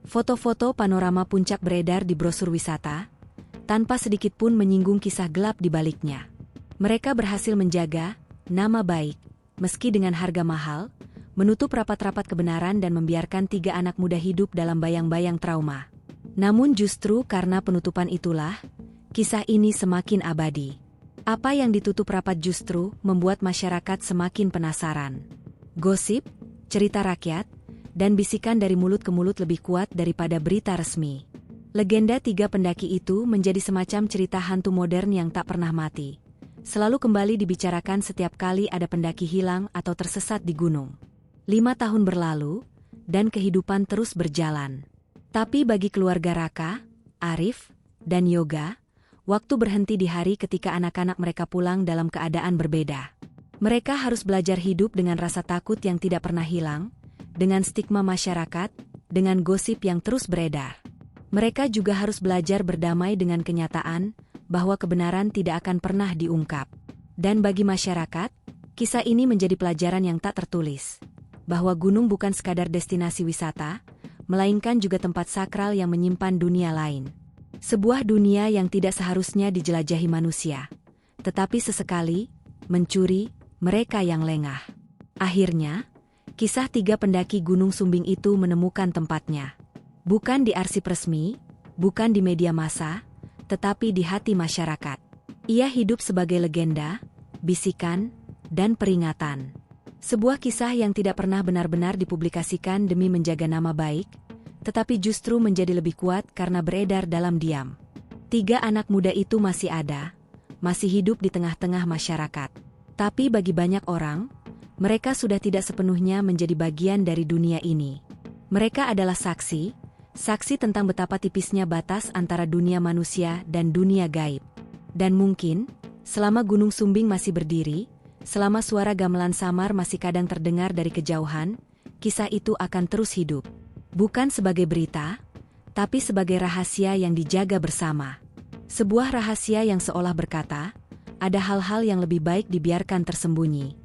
Foto-foto panorama puncak beredar di brosur wisata, tanpa sedikit pun menyinggung kisah gelap di baliknya. Mereka berhasil menjaga nama baik, meski dengan harga mahal, menutup rapat-rapat kebenaran dan membiarkan 3 anak muda hidup dalam bayang-bayang trauma. Namun justru karena penutupan itulah, kisah ini semakin abadi. Apa yang ditutup rapat justru membuat masyarakat semakin penasaran. Gosip, cerita rakyat, dan bisikan dari mulut ke mulut lebih kuat daripada berita resmi. Legenda 3 pendaki itu menjadi semacam cerita hantu modern yang tak pernah mati. Selalu kembali dibicarakan setiap kali ada pendaki hilang atau tersesat di gunung. 5 tahun berlalu, dan kehidupan terus berjalan. Tapi bagi keluarga Raka, Arif, dan Yoga, waktu berhenti di hari ketika anak-anak mereka pulang dalam keadaan berbeda. Mereka harus belajar hidup dengan rasa takut yang tidak pernah hilang, dengan stigma masyarakat, dengan gosip yang terus beredar. Mereka juga harus belajar berdamai dengan kenyataan bahwa kebenaran tidak akan pernah diungkap. Dan bagi masyarakat, kisah ini menjadi pelajaran yang tak tertulis, bahwa gunung bukan sekadar destinasi wisata, melainkan juga tempat sakral yang menyimpan dunia lain. Sebuah dunia yang tidak seharusnya dijelajahi manusia, tetapi sesekali mencuri mereka yang lengah. Akhirnya, kisah 3 pendaki Gunung Sumbing itu menemukan tempatnya. Bukan di arsip resmi, bukan di media massa, tetapi di hati masyarakat. Ia hidup sebagai legenda, bisikan, dan peringatan. Sebuah kisah yang tidak pernah benar-benar dipublikasikan demi menjaga nama baik, tetapi justru menjadi lebih kuat karena beredar dalam diam. 3 anak muda itu masih ada, masih hidup di tengah-tengah masyarakat. Tapi bagi banyak orang, mereka sudah tidak sepenuhnya menjadi bagian dari dunia ini. Mereka adalah saksi tentang betapa tipisnya batas antara dunia manusia dan dunia gaib. Dan mungkin, selama Gunung Sumbing masih berdiri, selama suara gamelan samar masih kadang terdengar dari kejauhan, kisah itu akan terus hidup. Bukan sebagai berita, tapi sebagai rahasia yang dijaga bersama. Sebuah rahasia yang seolah berkata, ada hal-hal yang lebih baik dibiarkan tersembunyi.